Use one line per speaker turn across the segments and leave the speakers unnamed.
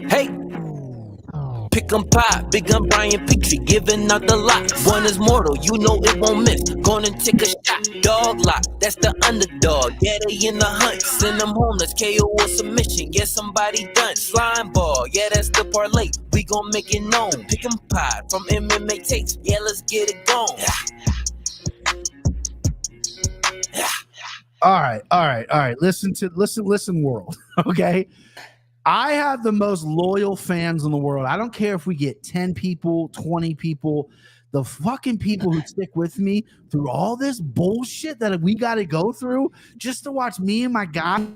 Hey, pick 'em pie, big gun Brian Petrie, giving out the lot. One is mortal, you know it won't miss. Gonna take a shot, dog lot, that's the underdog. Yeah, they in the hunt, send them home, let's KO or submission. Get somebody done, slime ball, yeah, that's the parlay. We gon' make it known. Pick 'em pie from MMA tapes, yeah, let's get it going.
All right. Listen, world. Okay. I have the most loyal fans in the world. I don't care if we get 10 people, 20 people, the fucking people who stick with me through all this bullshit that we got to go through just to watch me and my guy.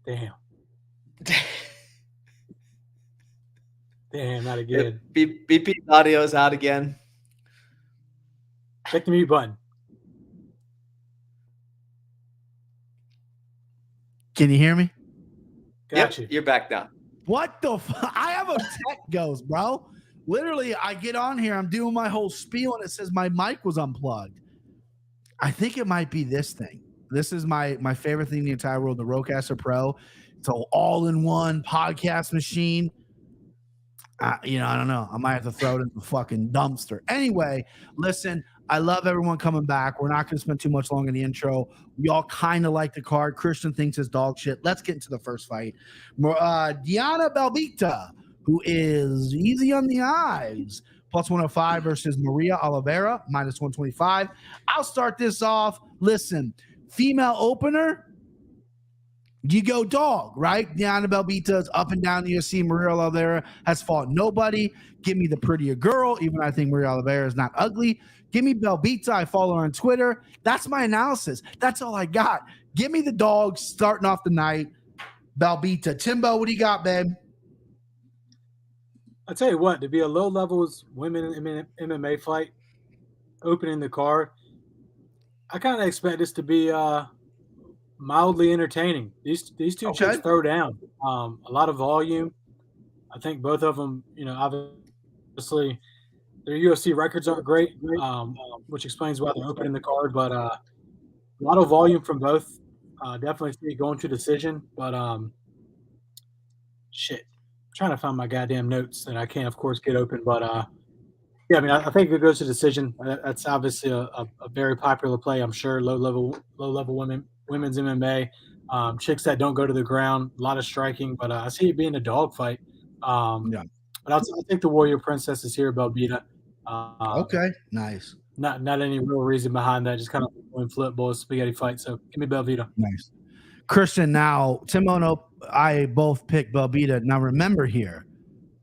Damn. Damn, not again.
BP audio is out again.
Check the mute button.
Can you hear me?
Got you.
You're back now.
What the fuck? I have a tech ghost, bro. Literally, I get on here, I'm doing my whole spiel, and it says my mic was unplugged. I think it might be this thing. This is my favorite thing in the entire world, the Rodecaster Pro. It's an all-in-one podcast machine. I don't know. I might have to throw it in the fucking dumpster. Anyway, listen, I love everyone coming back. We're not going to spend too much long in the intro. We all kind of like the card. Christian thinks it's dog shit. Let's get into the first fight. Diana Belbita, who is easy on the eyes, plus 105 versus Maria Oliveira, minus 125. I'll start this off. Listen, female opener, you go dog, right? Diana Belbita is up and down the UFC. Maria Oliveira has fought nobody. Give me the prettier girl, even I think Maria Oliveira is not ugly. Give me Belbita. I follow her on Twitter. That's my analysis. That's all I got. Give me the dog starting off the night. Belbita. Timbo, what do you got, babe?
I'll tell you what, to be a low levels women MMA fight opening the card, I kind of expect this to be mildly entertaining. These two chicks throw down. A lot of volume. I think both of them, obviously their UFC records aren't great, which explains why they're opening the card. But a lot of volume from both. Definitely see it going to decision. But shit, I'm trying to find my goddamn notes that I can't, of course, get open. But yeah, I mean, I think it goes to decision. That's obviously a very popular play. I'm sure low level women's MMA, chicks that don't go to the ground, a lot of striking. But I see it being a dogfight. But I'll take the Warrior Princess is here, Belbita.
Okay, nice.
Not any real reason behind that. Just kind of going flip bowl spaghetti fight. So give me Belbita.
Nice. Christian, now Timon, I both picked Belbita. Now remember here,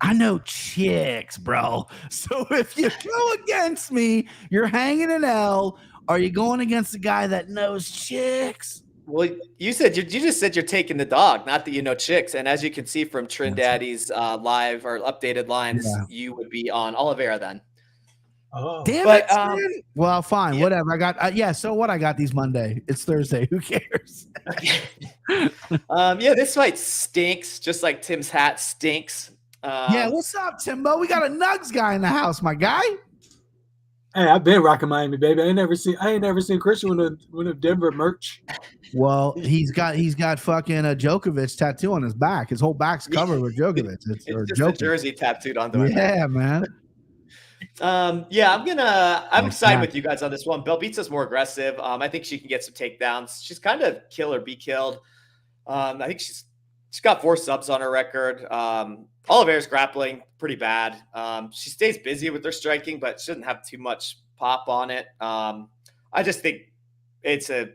I know chicks, bro. So if you go against me, you're hanging an L. Are you going against a guy that knows chicks?
Well, you just said you're taking the dog, not that you know chicks. And as you can see from Trinidaddy's live or updated lines, you would be on Oliveira then.
Oh, damn it! Well, fine, whatever. I got so what? I got these Monday. It's Thursday. Who cares?
This fight stinks, just like Tim's hat stinks.
What's up, Timbo? We got a Nugs guy in the house, my guy.
Hey, I've been rocking Miami, baby. I ain't never seen Christian with a Denver merch.
Well, he's got fucking a Djokovic tattoo on his back. His whole back's covered with Djokovic.
It's just a jersey tattooed onto it.
Yeah, man.
I'm siding with you guys on this one. Belbita's more aggressive. I think she can get some takedowns. She's kind of kill or be killed. I think she's got 4 subs on her record. Oliveira's grappling pretty bad. She stays busy with her striking, but shouldn't have too much pop on it. I just think it's a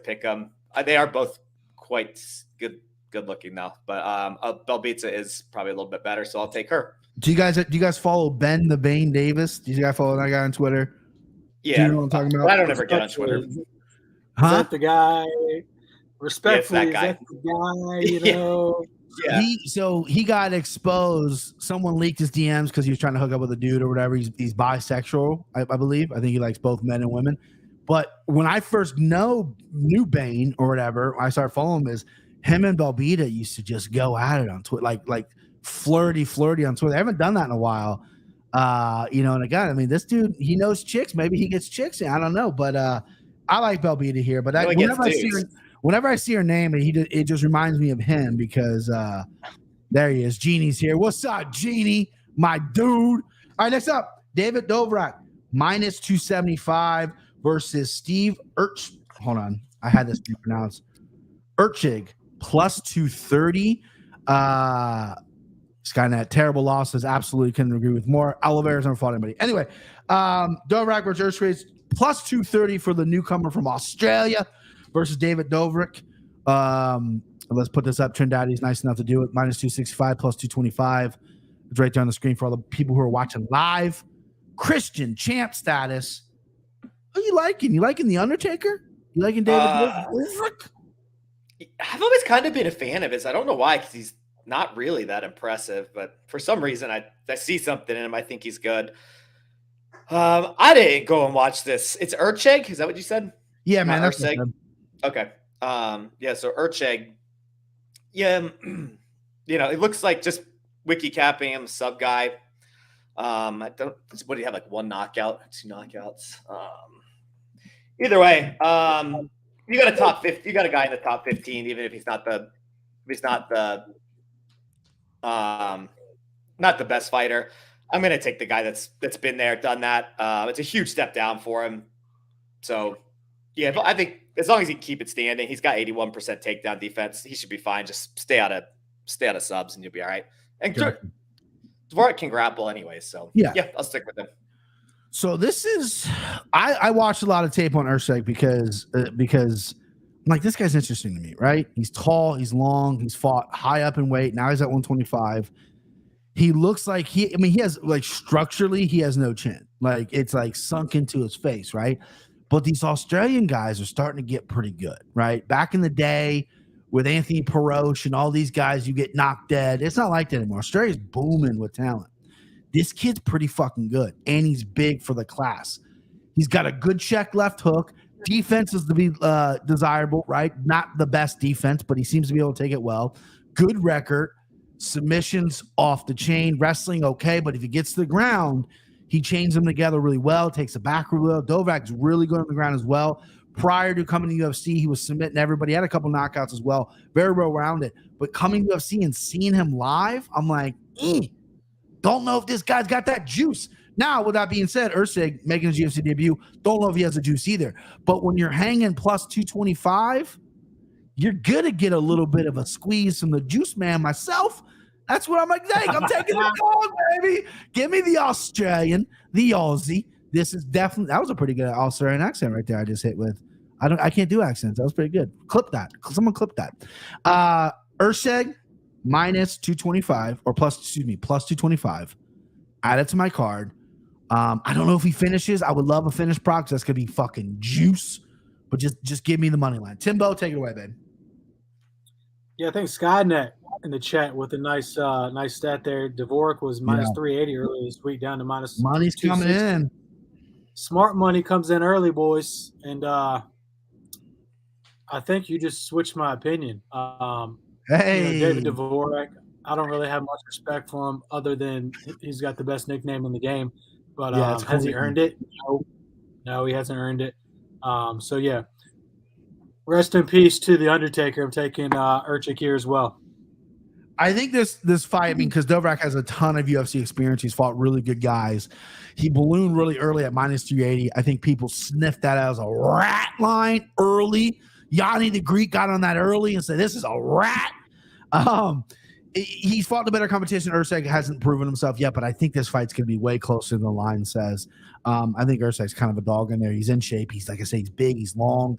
pick 'em. They are both quite good looking though, but Belbita is probably a little bit better, so I'll take her.
Do you guys follow Ben the Bane Davis? Do you guys follow that guy on Twitter?
Yeah,
do you know what I'm talking about?
I don't ever get on Twitter.
Is that the guy? Respectfully, is that the guy? You know.
Yeah.
He got exposed. Someone leaked his DMs because he was trying to hook up with a dude or whatever. He's bisexual, I believe. I think he likes both men and women. But when I first knew Bane or whatever, I started following him. him and Belbita used to just go at it on Twitter, like flirty on Twitter. They haven't done that in a while. And again, I mean, this dude, he knows chicks. Maybe he gets chicks. I don't know, but I like Belbita here. But whenever I see her name, it just reminds me of him because there he is. Genie's here. What's up, Genie? My dude. All right, next up, David Dobrik, minus 275 versus Steve Urch. Hold on. I had this pronounced. Urchig, plus 230. Skynet, terrible losses. Absolutely couldn't agree with more. Oliveira's never fought anybody. Anyway, Dobrik versus Urchig, plus 230 for the newcomer from Australia versus David Dobrik. Let's put this up. Trindadi's nice enough to do it. Minus 265, plus 225. It's right there on the screen for all the people who are watching live. Christian champ status. Who you liking? You liking The Undertaker? You liking David Dobrik?
I've always kind of been a fan of his. I don't know why, because he's not really that impressive, but for some reason I see something in him. I think he's good. I didn't go and watch this. It's Urchig. Is that what you said?
Yeah, man. That's
okay. So Urchig. Yeah. It looks like just wiki capping him, sub guy. What do you have? Like one knockout, two knockouts. Either way, you got a top 50. You got a guy in the top 15, even if he's not the best fighter. I'm gonna take the guy that's been there, done that. It's a huge step down for him. So yeah, but I think as long as he can keep it standing, he's got 81% takedown defense. He should be fine. Just stay out of subs, and you'll be all right. And Dvorak can grapple anyway, so yeah, I'll stick with him.
So this is I watched a lot of tape on Urchig because I'm like, this guy's interesting to me, right? He's tall, he's long, he's fought high up in weight. Now he's at 125. He looks like he has like structurally, he has no chin. Like it's like sunk into his face, right? But these Australian guys are starting to get pretty good, right? Back in the day with Anthony Perosh and all these guys, you get knocked dead. It's not like that anymore. Australia's booming with talent. This kid's pretty fucking good, and he's big for the class. He's got a good check left hook. Defense is to be desirable, right? Not the best defense, but he seems to be able to take it well. Good record. Submissions off the chain. Wrestling okay, but if he gets to the ground, he chains them together really well, takes it back really well. Dovrik's really good on the ground as well. Prior to coming to UFC, he was submitting everybody. He had a couple knockouts as well. Very well-rounded. But coming to UFC and seeing him live, I'm like, don't know if this guy's got that juice. Now, with that being said, Urchig making his UFC debut, don't know if he has the juice either. But when you're hanging plus 225, you're going to get a little bit of a squeeze from the juice man myself. That's what I'm like, I'm taking the dog, baby. Give me the Australian, the Aussie. This is definitely, that was a pretty good Australian accent right there I just hit with. I can't do accents. That was pretty good. Clip that. Someone clip that. Urchig, minus 225, or plus 225. Add it to my card. I don't know if he finishes. I would love a finish proc. That's going to be fucking juice. But just give me the money line. Timbo, take it away, babe.
Yeah, I think Skynet in the chat with a nice stat there. Dvorak was minus 380 earlier this week, down to minus.
Money's coming in.
Smart money comes in early, boys, and I think you just switched my opinion.
Hey,
David Dvorak. I don't really have much respect for him, other than he's got the best nickname in the game. But has he earned it? No, he hasn't earned it. So yeah, rest in peace to the Undertaker. I'm taking Urchig here as well.
I think this fight, I mean, because Dvorak has a ton of UFC experience. He's fought really good guys. He ballooned really early at minus 380. I think people sniffed that as a rat line early. Yanni the Greek got on that early and said, this is a rat. He's fought the better competition. Urchig hasn't proven himself yet, but I think this fight's going to be way closer than the line says. I think Urchig's kind of a dog in there. He's in shape. He's, like I say, he's big. He's long.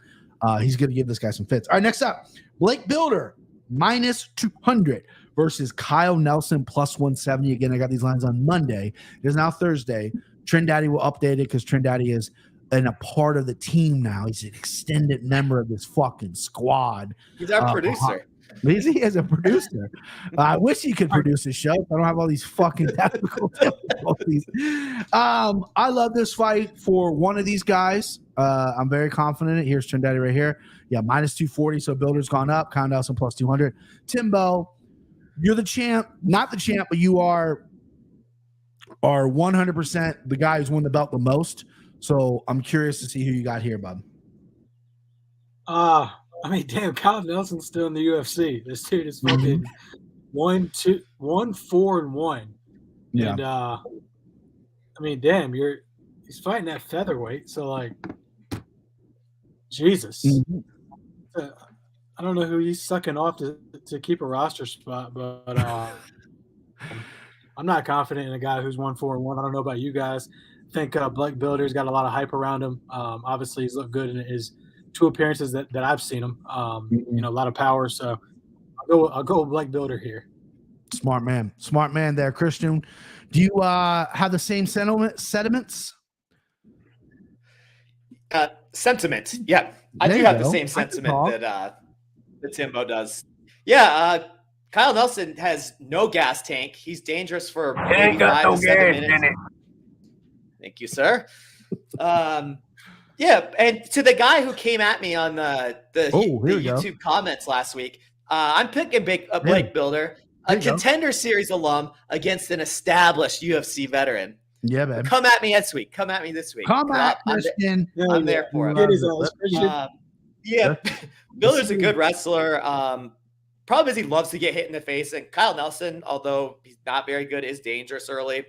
He's going to give this guy some fits. All right, next up, Blake Bilder, minus 200 versus Kyle Nelson, plus 170. Again, I got these lines on Monday. It is now Thursday. Trindaddy will update it because Trindaddy is a part of the team now. He's an extended member of this fucking squad.
He's our producer.
He is a producer. I wish he could produce a show. I don't have all these fucking technical difficulties. I love this fight for one of these guys. I'm very confident in it. Here's Trent Daddy right here. Yeah, minus 240. So Builder's gone up. Kyle Nelson plus 200. Timbo, you're the champ. Not the champ, but you are 100% the guy who's won the belt the most. So I'm curious to see who you got here, bud.
I mean, damn, Kyle Nelson's still in the UFC. This dude is fucking 1-4-1.
Yeah.
And I mean, damn, he's fighting at featherweight. So like, Jesus.
Mm-hmm.
I don't know who he's sucking off to keep a roster spot, but I'm not confident in a guy who's 1-4-1. I don't know about you guys. I think Blake Builder's got a lot of hype around him. Obviously, he's looked good in his 2 appearances that I've seen him. You know, a lot of power. So I'll go with Blake Builder here.
Smart man there, Christian. Do you have the same sentiments?
Sentiment. Yeah, I
There
do
you
have the
go.
same
I
sentiment
can
that Timbo does. Yeah, Kyle Nelson has no gas tank. He's dangerous for maybe 5 to 7 minutes. Thank you, sir. Yeah, and to the guy who came at me on the YouTube comments last week, I'm picking Blake Builder, a Contender Series alum against an established UFC veteran.
Yeah, man.
Come at me this week. Come at me this week.
Come at Christian.
I'm there for him. Yeah, Builder's a good wrestler. Problem is he loves to get hit in the face, and Kyle Nelson, although he's not very good, is dangerous early.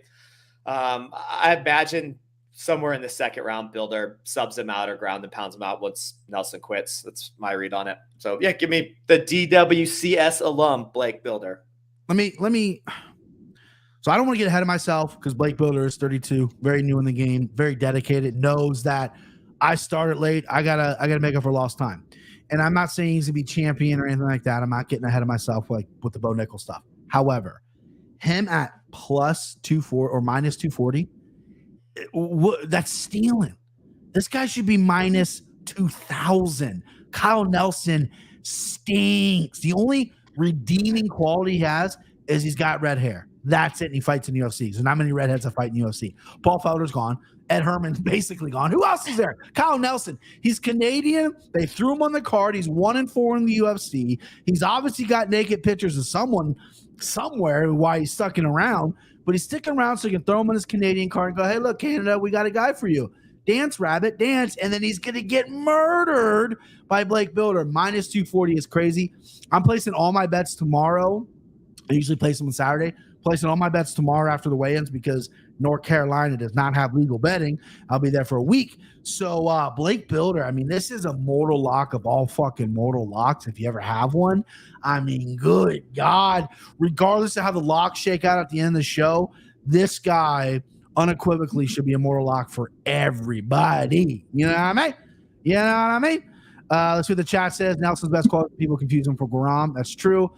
I imagine somewhere in the second round, Builder subs him out or ground and pounds him out once Nelson quits. That's my read on it. So yeah, give me the DWCS alum, Blake Builder.
Let me. So I don't want to get ahead of myself because Blake Builder is 32, very new in the game, very dedicated, knows that I started late. I gotta make up for lost time. And I'm not saying he's gonna be champion or anything like that. I'm not getting ahead of myself like with the Bo Nickel stuff. However, him at plus 240 or minus 240, that's stealing. This guy should be minus 2,000. Kyle Nelson stinks. The only redeeming quality he has is he's got red hair. That's it. And he fights in UFC. There's not many redheads that fight in UFC. Paul Felder's gone. Ed Herman's basically gone. Who else is there? Kyle Nelson. He's Canadian. They threw him on the card. He's 1-4 in the UFC. He's obviously got naked pictures of someone somewhere why he's sticking around, but he's sticking around so he can throw him on his Canadian card and go, hey, look, Canada, we got a guy for you. Dance, rabbit, dance. And then he's going to get murdered by Blake Builder. Minus 240 is crazy. I'm placing all my bets tomorrow. I usually place them on Saturday. Placing all my bets tomorrow after the weigh-ins because North Carolina does not have legal betting. I'll be there for a week. So Blake Builder, I mean, this is a mortal lock of all fucking mortal locks if you ever have one. I mean, good God. Regardless of how the locks shake out at the end of the show, this guy unequivocally should be a mortal lock for everybody. You know what I mean? Let's see what the chat says. Nelson's best quality. People confuse him for Guram. That's true.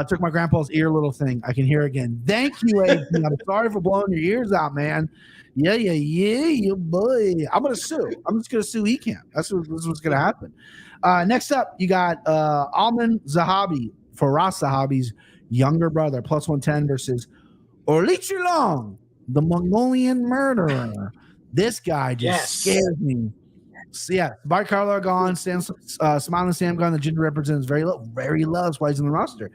Took my grandpa's ear little thing. I can hear again. Thank you, AD. I'm sorry for blowing your ears out, man. Yeah, boy. I'm going to sue. I'm just going to sue Ekamp. That's what's going to happen. Next up, you got Alman Zahabi, Faraz Zahabi's younger brother, plus 110 versus Orlichulong, the Mongolian murderer. This guy just scares me. So yeah, Bart Carlo gone, Smiling Sam gone. The gender represents very low. That's why he's in the roster.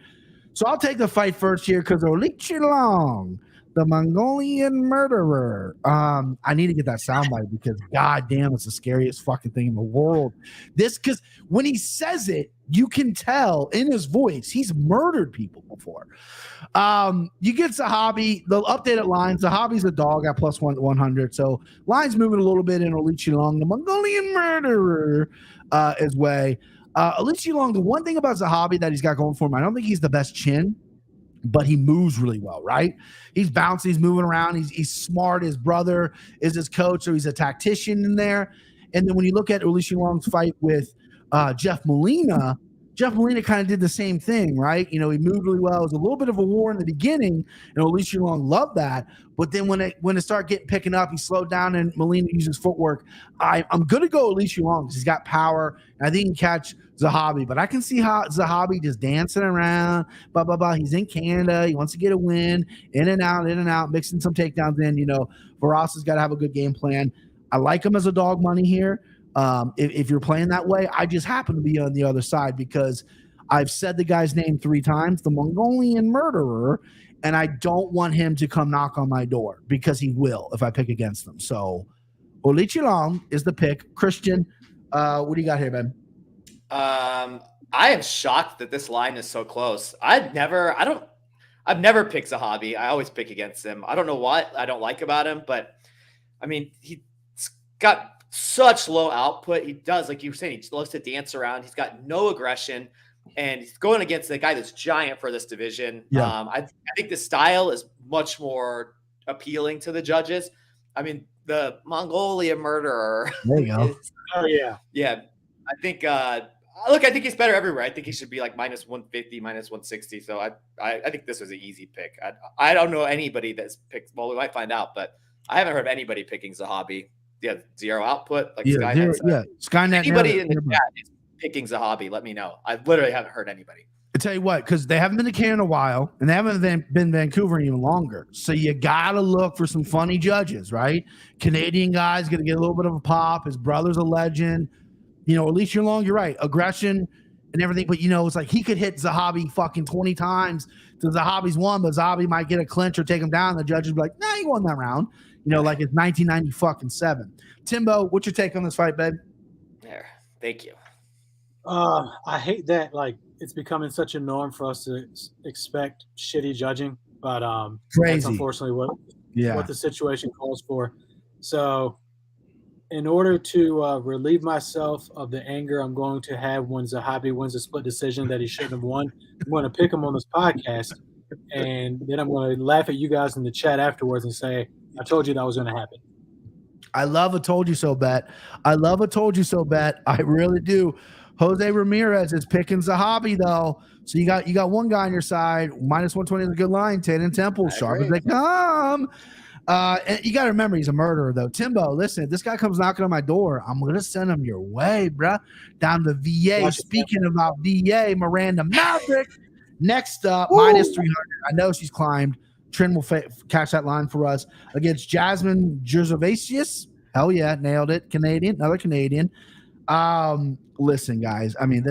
So I'll take the fight first here because Orlichulong, the Mongolian murderer. I need to get that soundbite because goddamn, it's the scariest fucking thing in the world. Because when he says it, you can tell in his voice he's murdered people before. You get Zahabi, the updated line. Zahabi's a dog at plus 100. So line's moving a little bit in Orlichulong, the Mongolian murderer, his way. Orlichulong, the one thing about Zahabi that he's got going for him, I don't think he's the best chin, but he moves really well, right? He's bouncing, he's moving around, he's smart. His brother is his coach, so he's a tactician in there. And then when you look at Orlichulong's fight with Jeff Molina kind of did the same thing, right? You know, he moved really well. It was a little bit of a war in the beginning, and Orlichulong loved that. But then when it started picking up, he slowed down, and Molina uses footwork. I'm going to go Orlichulong because he's got power, and I think he can catch Zahabi. But I can see how Zahabi just dancing around, blah, blah, blah. He's in Canada. He wants to get a win, in and out, mixing some takedowns in. You know, Faraz has got to have a good game plan. I like him as a dog money here. If you're playing that way, I just happen to be on the other side because I've said the guy's name 3 times, the Mongolian murderer, and I don't want him to come knock on my door because he will if I pick against him. So Olichilong is the pick. Christian, what do you got here, man?
I am shocked that this line is so close. I've never picked Zahabi. I always pick against him. I don't know what I don't like about him, but I mean, he's got such low output. He does, like you were saying, he loves to dance around. He's got no aggression, and he's going against the guy that's giant for this division.
Yeah.
I think the style is much more appealing to the judges. I mean, the Mongolia murderer.
There you go.
Oh yeah.
Yeah. I think look, I think he's better everywhere. I think he should be like minus 150, minus 160. So I think this was an easy pick. I don't know anybody that's picked. Well, we might find out, but I haven't heard of anybody picking Zahabi. Yeah, 0 output. Like Skynet.
Skynet.
Anybody in the chat is picking Zahabi, let me know. I literally haven't heard anybody.
I tell you what, because they haven't been to Canada in a while, and they haven't been in Vancouver even longer. So you gotta look for some funny judges, right? Canadian guy's gonna get a little bit of a pop. His brother's a legend. You know, at least you're right. Aggression and everything, but it's like he could hit Zahabi fucking 20 times to Zahabi's one, but Zahabi might get a clinch or take him down. The judges be like, nah, you won that round. Like it's 1997. Timbo, what's your take on this fight, babe?
There. Thank you.
I hate that it's becoming such a norm for us to expect shitty judging, but
crazy.
That's unfortunately what the situation calls for. So in order to relieve myself of the anger I'm going to have when Zahabi wins a split decision that he shouldn't have won, I'm going to pick him on this podcast, and then I'm going to laugh at you guys in the chat afterwards and say, I told you that was going to happen.
I love a told you so bet. I really do. Jose Ramirez is picking Zahabi though. So you got one guy on your side. Minus 120 is a good line. Tatum Temple, sharp as they come. And you got to remember he's a murderer though. Timbo, listen, if this guy comes knocking on my door, I'm gonna send him your way, bruh. Down to VA. Speaking about VA, Miranda Maverick. Next up, minus 300. I know she's climbed. Trent will catch that line for us against Jasmine Jerzovasius. Hell yeah, nailed it. Another Canadian. Listen, guys. I mean,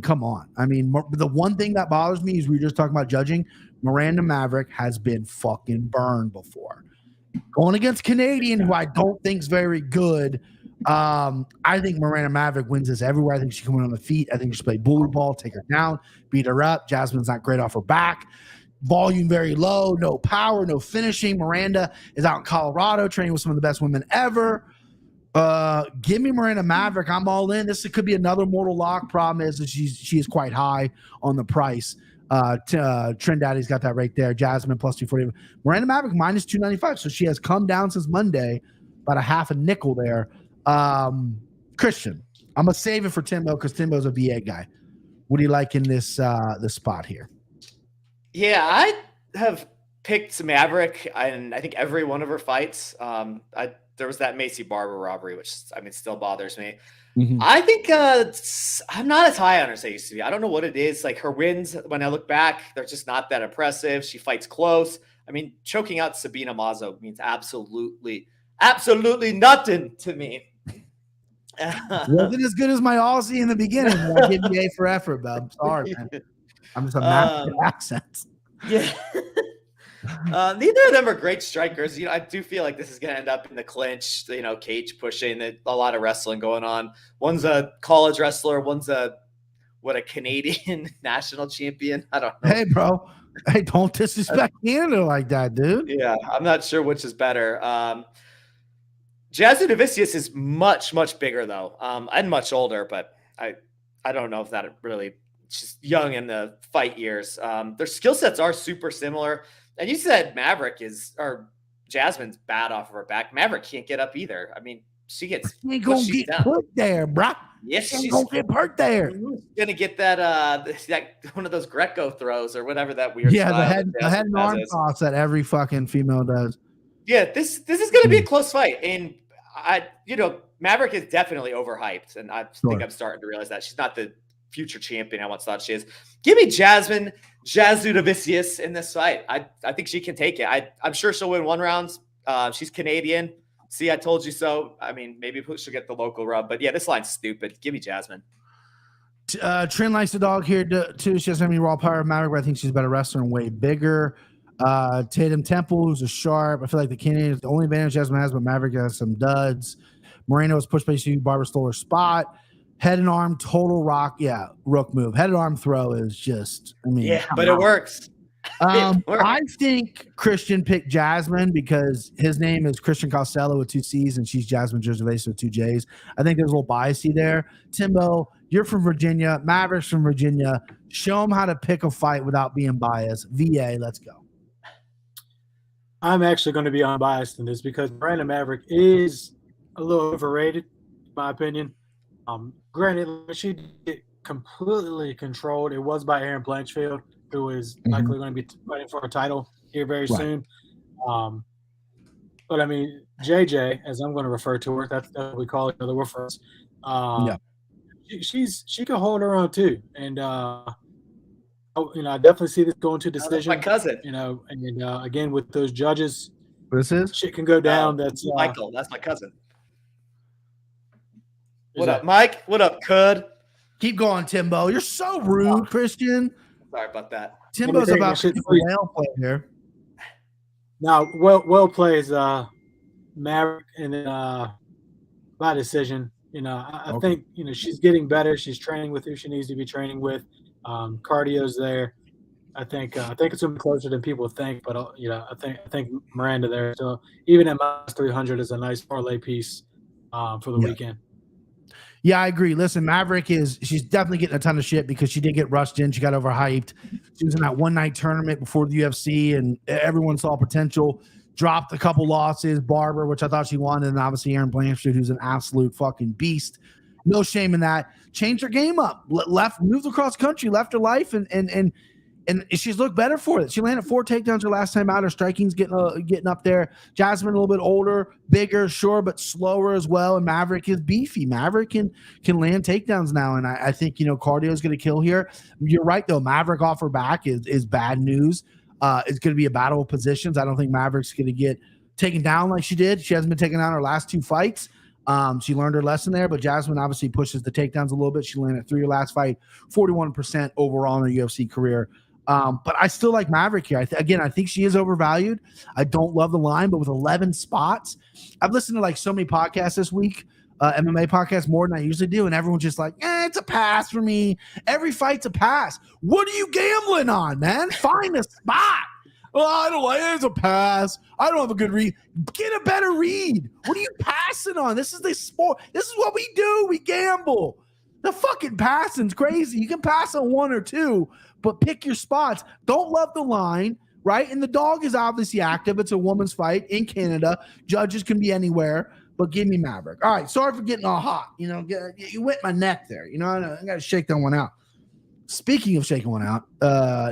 come on. I mean, the one thing that bothers me is we were just talking about judging. Miranda Maverick has been fucking burned before. Going against Canadian, who I don't think is very good. I think Miranda Maverick wins this everywhere. I think she can win on the feet. I think she should play bully ball, take her down, beat her up. Jasmine's not great off her back. Volume very low, no power, no finishing. Miranda is out in Colorado training with some of the best women ever. Give me Miranda Maverick. I'm all in. This could be another mortal lock. Problem is that she is quite high on the price. Trend Daddy's got that right there. Jasmine plus 240. Miranda Maverick minus 295. So she has come down since Monday, about a half a nickel there. Christian, I'm gonna save it for Timbo because Timbo's a VA guy. What do you like in this spot here?
Yeah, I have picked Maverick, and I think every one of her fights. There was that Macy Barber robbery, which still bothers me.
Mm-hmm.
I think I'm not as high on her as I used to be. I don't know what it is. Like her wins, when I look back, they're just not that impressive. She fights close. I mean, choking out Sabina Mazo means absolutely nothing to me.
Wasn't as good as my Aussie in the beginning. I give you A for effort, but I'm sorry, man. I'm just a master of accents.
Yeah. Neither of them are great strikers. I do feel like this is going to end up in the clinch, cage pushing, a lot of wrestling going on. One's a college wrestler. One's a Canadian national champion. I don't know.
Hey, bro. Hey, don't disrespect Canada like that, dude.
Yeah, I'm not sure which is better. Jasmine Jerzovasius is much, much bigger, though, and much older, but I don't know if that really – she's young in the fight years. Their skill sets are super similar. And you said Jasmine's bad off of her back. Maverick can't get up either. I mean, she gets
– ain't going to get put there, bro.
Yes,
she's going to get hurt there.
Going to get that one of those Greco throws or whatever that weird
the head and arm toss that every fucking female does.
Yeah, this is going to be a close fight. And Maverick is definitely overhyped. And I think I'm starting to realize that she's not the future champion I once thought she is. Give me Jasmine Jerzovasius in this fight. I think she can take it. I'm sure she'll win one round. She's Canadian. See, I told you so. I mean, maybe she'll get the local rub, but yeah, this line's stupid. Give me Jasmine.
Trin likes the dog here too. She doesn't have any raw power of Maverick, but I think she's a better wrestler and way bigger. Tatum Temple, who's a sharp. I feel like the Canadian is the only advantage Jasmine has, but Maverick has some duds. Moreno was pushed by CU. Barbara stole her spot. Head and arm, total rock. Yeah, rook move. Head and arm throw is just, I mean.
Yeah, but it works.
I think Christian picked Jasmine because his name is Christian Costello with 2 C's and she's Jasmine Gervais with 2 J's. I think there's a little biasy there. Timbo, you're from Virginia. Maverick's from Virginia. Show them how to pick a fight without being biased. VA, let's go.
I'm actually going to be unbiased in this because Miranda Maverick is a little overrated, in my opinion. Granted, she did get completely controlled. It was by Aaron Blanchfield, who is likely going to be fighting for a title here very soon. But I mean, JJ, as I'm going to refer to her, that's what we call each other. We're friends. She can hold her own too, and I definitely see this going to decision.
That's my cousin.
And again with those judges, shit can go down. That's
Michael. That's my cousin. What up, Mike? What up, Cud?
Keep going, Timbo. You're so rude, Christian.
Sorry about that.
Timbo's about to well play here.
Now, well plays Maverick and then by decision. I think she's getting better. She's training with who she needs to be training with. Cardio's there. I think it's going to be closer than people think. But I think Miranda there. So even at -300 is a nice parlay piece for the weekend.
Yeah, I agree. Listen, Maverick she's definitely getting a ton of shit because she did get rushed in. She got overhyped. She was in that one-night tournament before the UFC, and everyone saw potential. Dropped a couple losses. Barber, which I thought she won, and obviously Aaron Blanchard, who's an absolute fucking beast. No shame in that. Changed her game up. Moved across country, left her life, and she's looked better for it. She landed 4 takedowns her last time out. Her striking's getting up there. Jasmine a little bit older, bigger, sure, but slower as well. And Maverick is beefy. Maverick can land takedowns now, and I think cardio is going to kill here. You're right though. Maverick off her back is bad news. It's going to be a battle of positions. I don't think Maverick's going to get taken down like she did. She hasn't been taken down her last 2 fights. She learned her lesson there, but Jasmine obviously pushes the takedowns a little bit. She landed 3 her last fight, 41% overall in her UFC career. But I still like Maverick here. I think she is overvalued. I don't love the line, but with 11 spots, I've listened to so many podcasts this week, MMA podcasts more than I usually do, and everyone's just like, it's a pass for me. Every fight's a pass. What are you gambling on, man? Find a spot. Oh, I don't like it. It's a pass. I don't have a good read. Get a better read. What are you passing on? This is the sport. This is what we do. We gamble. The fucking passing's crazy. You can pass on 1 or 2, but pick your spots. Don't love the line, right? And the dog is obviously active. It's a woman's fight in Canada. Judges can be anywhere, but give me Maverick. All right, sorry for getting all hot. You wet my neck there. I got to shake that one out. Speaking of shaking one out,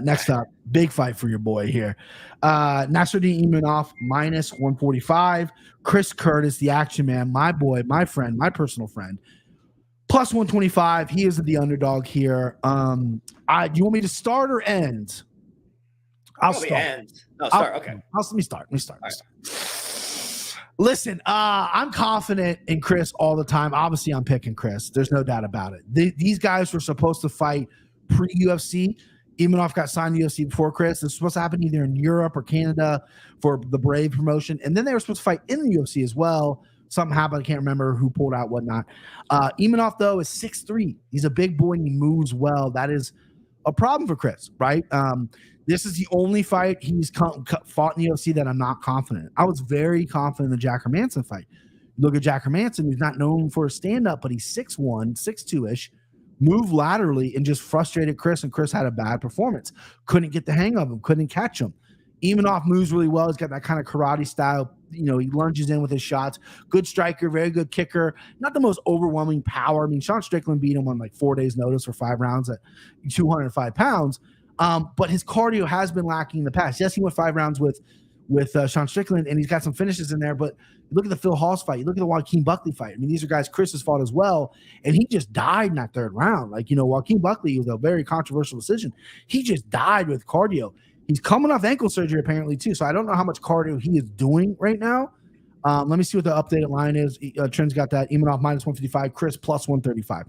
next up, big fight for your boy here. Nasruddin Imavov, -145. Chris Curtis, the action man, my boy, my friend, my personal friend, +125. He is the underdog here. Do you want me to start or end? I'll start.
End. No, start. Okay.
Let me start. Listen, I'm confident in Chris all the time. Obviously, I'm picking Chris. There's no doubt about it. These guys were supposed to fight pre-UFC. Imavov got signed to UFC before Chris. This was supposed to happen either in Europe or Canada for the Brave promotion. And then they were supposed to fight in the UFC as well. Something happened. I can't remember who pulled out, whatnot. Imavov, though, is 6'3". He's a big boy and he moves well. That is a problem for Chris, right? This is the only fight he's fought in the UFC that I'm not confident in. I was very confident in the Jack Hermanson fight. Look at Jack Hermanson, who's not known for a stand-up, but he's 6'1", 6'2"-ish, moved laterally and just frustrated Chris, and Chris had a bad performance. Couldn't get the hang of him, couldn't catch him. Imavov moves really well. He's got that kind of karate style. He lunges in with his shots. Good striker, very good kicker. Not the most overwhelming power. I mean, Sean Strickland beat him on 4 days' notice for 5 rounds at 205 pounds. But his cardio has been lacking in the past. Yes, he went 5 rounds with Sean Strickland, and he's got some finishes in there. But look at the Phil Hawes fight. You look at the Joaquin Buckley fight. I mean, these are guys Chris has fought as well, and he just died in that 3rd round. Joaquin Buckley was a very controversial decision. He just died with cardio. He's coming off ankle surgery apparently too, so I don't know how much cardio he is doing right now. Let me see what the updated line is. Trent's got that. Imanov minus 155. Chris plus 135.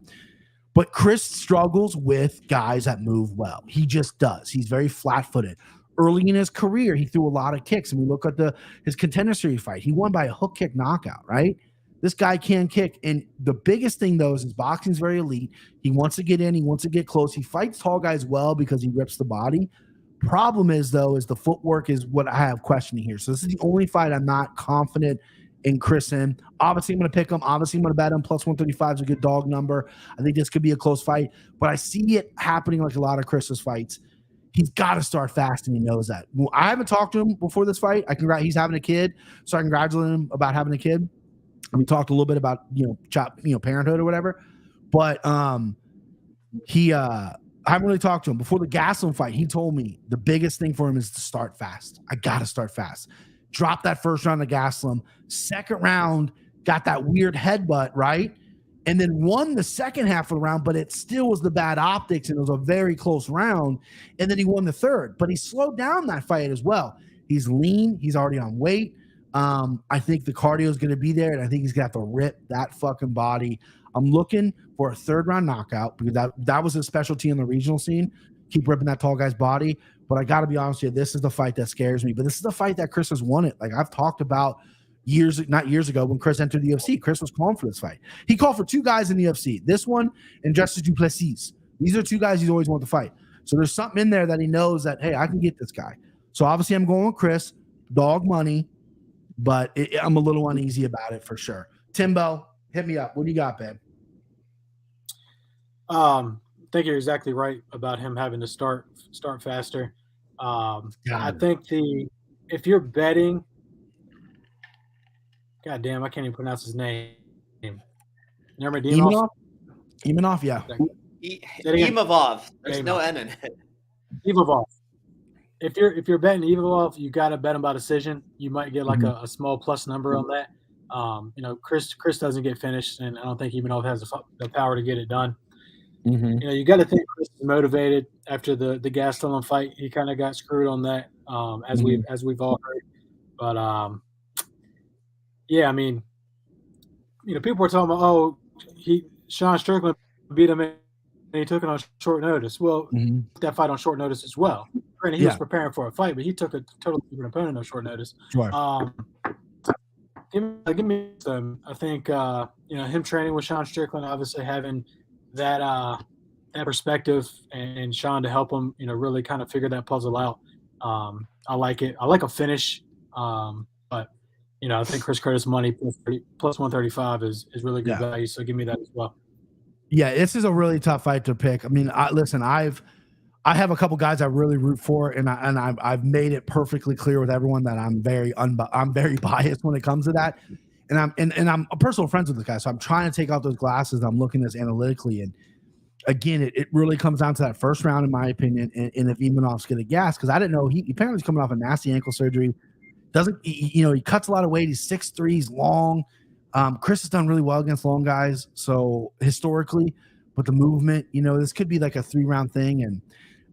But Chris struggles with guys that move well. He just does. He's very flat-footed. Early in his career, he threw a lot of kicks. And we look at his Contender Series fight. He won by a hook kick knockout, right? This guy can kick. And the biggest thing, though, is his boxing is very elite. He wants to get in. He wants to get close. He fights tall guys well because he rips the body. Problem is, though, is the footwork is what I have questioning here. So this is the only fight I'm not confident in Chris in. Obviously, I'm going to pick him. Obviously, I'm going to bet him. Plus 135 is a good dog number. I think this could be a close fight. But I see it happening like a lot of Chris's fights. He's got to start fast, and he knows that. Well, I haven't talked to him before this fight. He's having a kid, so I congratulate him about having a kid. And we talked a little bit about parenthood or whatever. But I haven't really talked to him. Before the Gastelum fight, he told me the biggest thing for him is to start fast. I got to start fast. Dropped that first round of Gastelum. Second round, got that weird headbutt, right? And then won the second half of the round, but it still was the bad optics, and it was a very close round. And then he won the third, but he slowed down that fight as well. He's lean. He's already on weight. I think the cardio is going to be there, and I think he's going to have to rip that fucking body. I'm looking for a third-round knockout because that was his specialty in the regional scene. Keep ripping that tall guy's body. But I got to be honest with you, this is the fight that scares me. But this is the fight that Chris has won it. Like I've talked about not years ago when Chris entered the UFC. Chris was calling for this fight. He called for two guys in the UFC, this one and Justice Du Plessis. These are two guys he's always wanted to fight. So there's something in there that he knows that, hey, I can get this guy. So obviously I'm going with Chris, dog money, but I'm a little uneasy about it for sure. Timbo, hit me up. What do you got, babe?
I think you're exactly right about him having to start faster. I think if you're betting, God damn, I can't even pronounce his name.
Imanov? Imanov, yeah.
Imavov. There's no N in it.
Imavov. If you're betting Imavov, you got to bet him by decision. You might get like a small plus number on that. Chris doesn't get finished, and I don't think Imanov has the power to get it done.
Mm-hmm.
You got to think Chris is motivated after the Gastelum fight. He kind of got screwed on that, as we've all heard. But yeah, I mean, people were talking about, Sean Strickland beat him and he took it on short notice. Well, that fight on short notice as well. Granted, he was preparing for a fight, but he took a totally different opponent on short notice.
Sure.
Give me some. I think him training with Sean Strickland, obviously having that perspective and Sean to help him, really kind of figure that puzzle out. I like it. I like a finish, but I think Chris Curtis money plus 135 is really good value. So give me that as well.
Yeah, this is a really tough fight to pick. I mean, I have a couple guys I really root for, and I've made it perfectly clear with everyone that I'm very biased when it comes to that. And I'm personal friends with this guy, so I'm trying to take out those glasses. I'm looking at this analytically, and again, it really comes down to that first round, in my opinion. And if Imanov's going to gas, because I didn't know he apparently was coming off a nasty ankle surgery. He cuts a lot of weight. He's 6'3", he's long. Chris has done really well against long guys, so historically, but the movement, this could be like a 3-round thing. And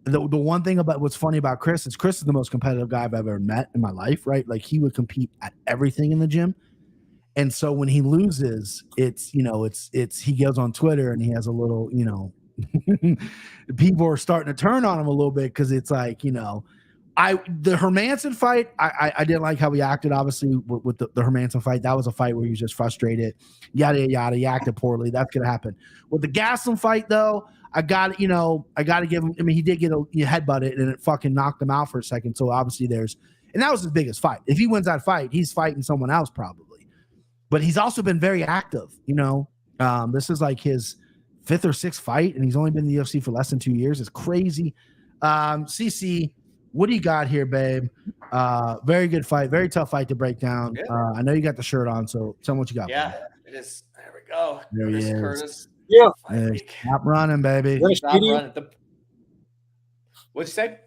the one thing about what's funny about Chris is the most competitive guy I've ever met in my life, right? Like he would compete at everything in the gym. And so when he loses, it's he goes on Twitter and he has a little, people are starting to turn on him a little bit because it's like, the Hermansson fight, I didn't like how he acted, obviously, with the Hermansson fight. That was a fight where he was just frustrated, yada, yada. He acted poorly. That's going to happen. With the Gastelum fight, though, I got to give him, he did get a headbutted and it fucking knocked him out for a second. So obviously and that was his biggest fight. If he wins that fight, he's fighting someone else probably. But he's also been very active, This is like his 5th or 6th fight, and he's only been in the UFC for less than 2 years. It's crazy. CC, what do you got here, babe? Very good fight. Very tough fight to break down. I know you got the shirt on, so tell me what you got.
Yeah, it is. There we go.
There he is.
Curtis.
Yeah.
Hey, stop running, baby.
Stop running. What'd you say?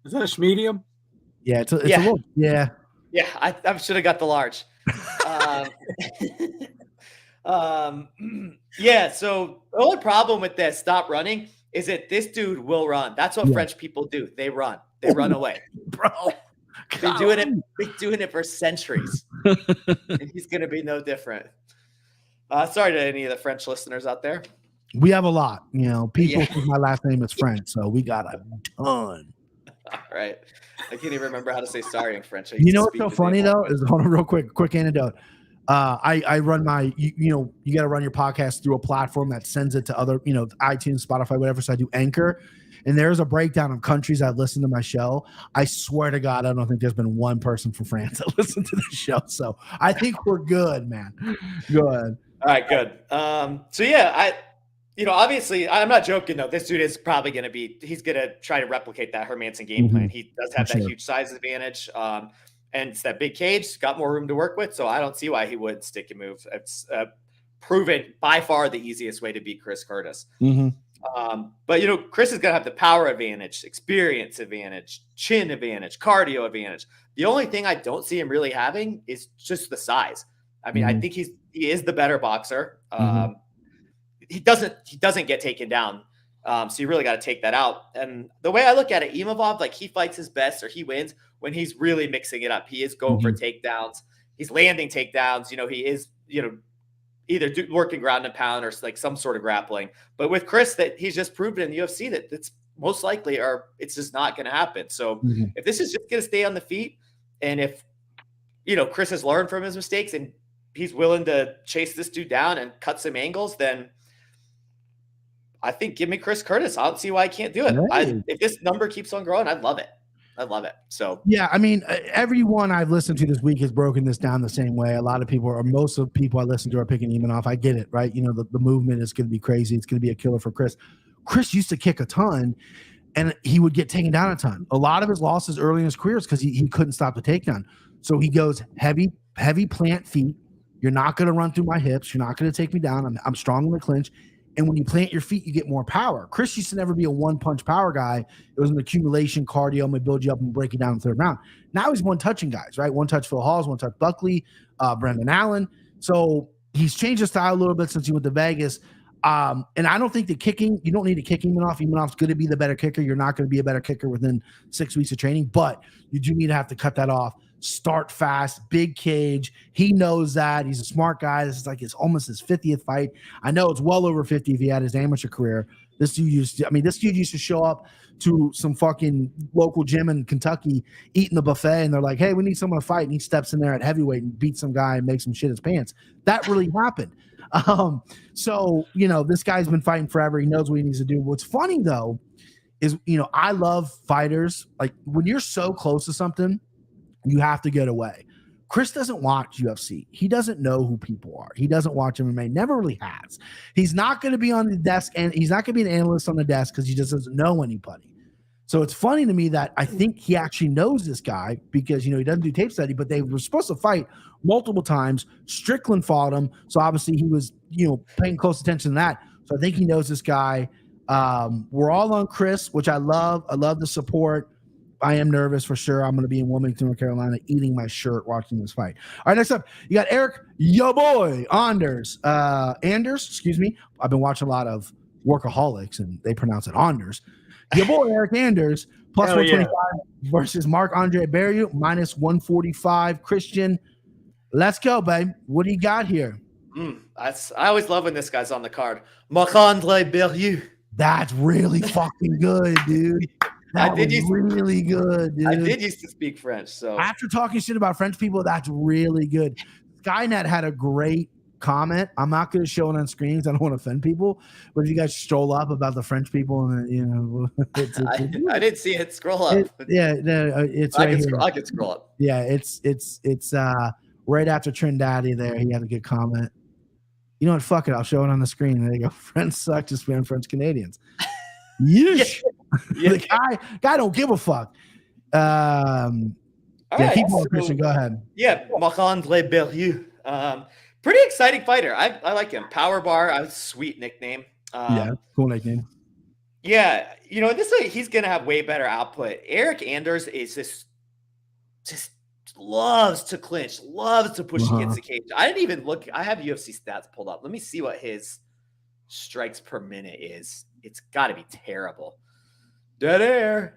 Is that a schmedium?
Yeah, it's a little, yeah.
Yeah, I should have got the large. Yeah, so the only problem with that stop running is that this dude will run. That's what French people do. They run. They run away.
Bro.
They're doing it for centuries. And he's going to be no different. Sorry to any of the French listeners out there.
We have a lot, people think my last name is French, so we got a ton.
All right. I can't even remember how to say sorry in French.
You know what's so funny though is hold on real quick anecdote. I run my you got to run your podcast through a platform that sends it to other iTunes, Spotify, whatever. So I do Anchor, and there's a breakdown of countries that listen to my show. I swear to God, I don't think there's been one person from France that listened to the show. So I think we're good, man. Go ahead.
All right, good. So yeah, obviously, I'm not joking though. This dude is probably going to he's going to try to replicate that Hermanson game plan. He does have that huge size advantage. And it's that big cage, got more room to work with. So I don't see why he wouldn't stick and move. It's proven by far the easiest way to beat Chris Curtis. But, Chris is going to have the power advantage, experience advantage, chin advantage, cardio advantage. The only thing I don't see him really having is just the size. I mean, I think he is the better boxer. He doesn't get taken down. So you really got to take that out. And the way I look at it, Imavov, like he fights his best or he wins when he's really mixing it up. He is going for takedowns. He's landing takedowns. He is, either working ground and pound or like some sort of grappling. But with Chris, that he's just proven in the UFC that it's most likely, or it's just not going to happen. So if this is just going to stay on the feet, and if, Chris has learned from his mistakes and he's willing to chase this dude down and cut some angles, then I think give me Chris Curtis. I don't see why I can't do it. If this number keeps on growing, I'd love it. So
yeah, I mean, everyone I've listened to this week has broken this down the same way. A lot of people, or most of the people I listen to, are picking Imanov. I get it, right? The movement is going to be crazy. It's going to be a killer for Chris. Chris used to kick a ton, and he would get taken down a ton. A lot of his losses early in his career is because he couldn't stop the takedown. So he goes heavy plant feet. You're not going to run through my hips. You're not going to take me down. I'm strong in the clinch. And when you plant your feet, you get more power. Chris used to never be a one-punch power guy. It was an accumulation cardio. I'm going to build you up and break you down in the third round. Now he's one-touching guys, right? One-touch Phil Halls, one-touch Buckley, Brendan Allen. So he's changed his style a little bit since he went to Vegas. And I don't think the kicking, you don't need to kick Imanov. Imanov's going to be the better kicker. You're not going to be a better kicker within 6 weeks of training, but you do need to have to cut that off. Start fast, big cage. He knows that. He's a smart guy. This is like almost his 50th fight. I know it's well over 50 if he had his amateur career. This dude used to show up to some fucking local gym in Kentucky, eating the buffet, and they're like, hey, we need someone to fight. And he steps in there at heavyweight and beats some guy and makes him shit his pants. That really happened. So, this guy's been fighting forever. He knows what he needs to do. What's funny, though, is, I love fighters. Like, when you're so close to something, you have to get away. Chris doesn't watch UFC. He doesn't know who people are. He doesn't watch MMA. Never really has. He's not going to be on the desk, and he's not going to be an analyst on the desk because he just doesn't know anybody. So it's funny to me that I think he actually knows this guy because, he doesn't do tape study, but they were supposed to fight multiple times. Strickland fought him. So obviously he was, paying close attention to that. So I think he knows this guy. We're all on Chris, which I love. I love the support. I am nervous for sure. I'm going to be in Wilmington, North Carolina, eating my shirt watching this fight. All right, next up, you got Eric, yo boy, Anders. Excuse me. I've been watching a lot of Workaholics, and they pronounce it Anders. Your boy, Eric Anders, plus 125 versus Marc-Andre Barrieu, minus 145. Christian, let's go, babe. What do you got here?
I always love when this guy's on the card. Marc-Andre Barrieu.
That's really fucking good, dude. Really good, dude.
I did used to speak French, so
after talking shit about French people, that's really good. Skynet had a great comment. I'm not going to show it on screens. I don't want to offend people, but if you guys stroll up about the French people, and
I didn't see it. Scroll up.
It's
I can scroll up.
Yeah, it's right after Trindade. There, he had a good comment. You know what? Fuck it. I'll show it on the screen. There you go. French suck. Just being French Canadians. Yeesh.
Yeah.
The guy don't give a fuck. Keep going, Christian. Go ahead.
Yeah, Marc-Andre Barrieu. Pretty exciting fighter. I like him. Power bar. A sweet nickname.
Cool nickname.
Yeah, this way he's gonna have way better output. Eric Anders is just loves to clinch, loves to push against the cage. I didn't even look. I have UFC stats pulled up. Let me see what his strikes per minute is. It's got to be terrible. Dead air.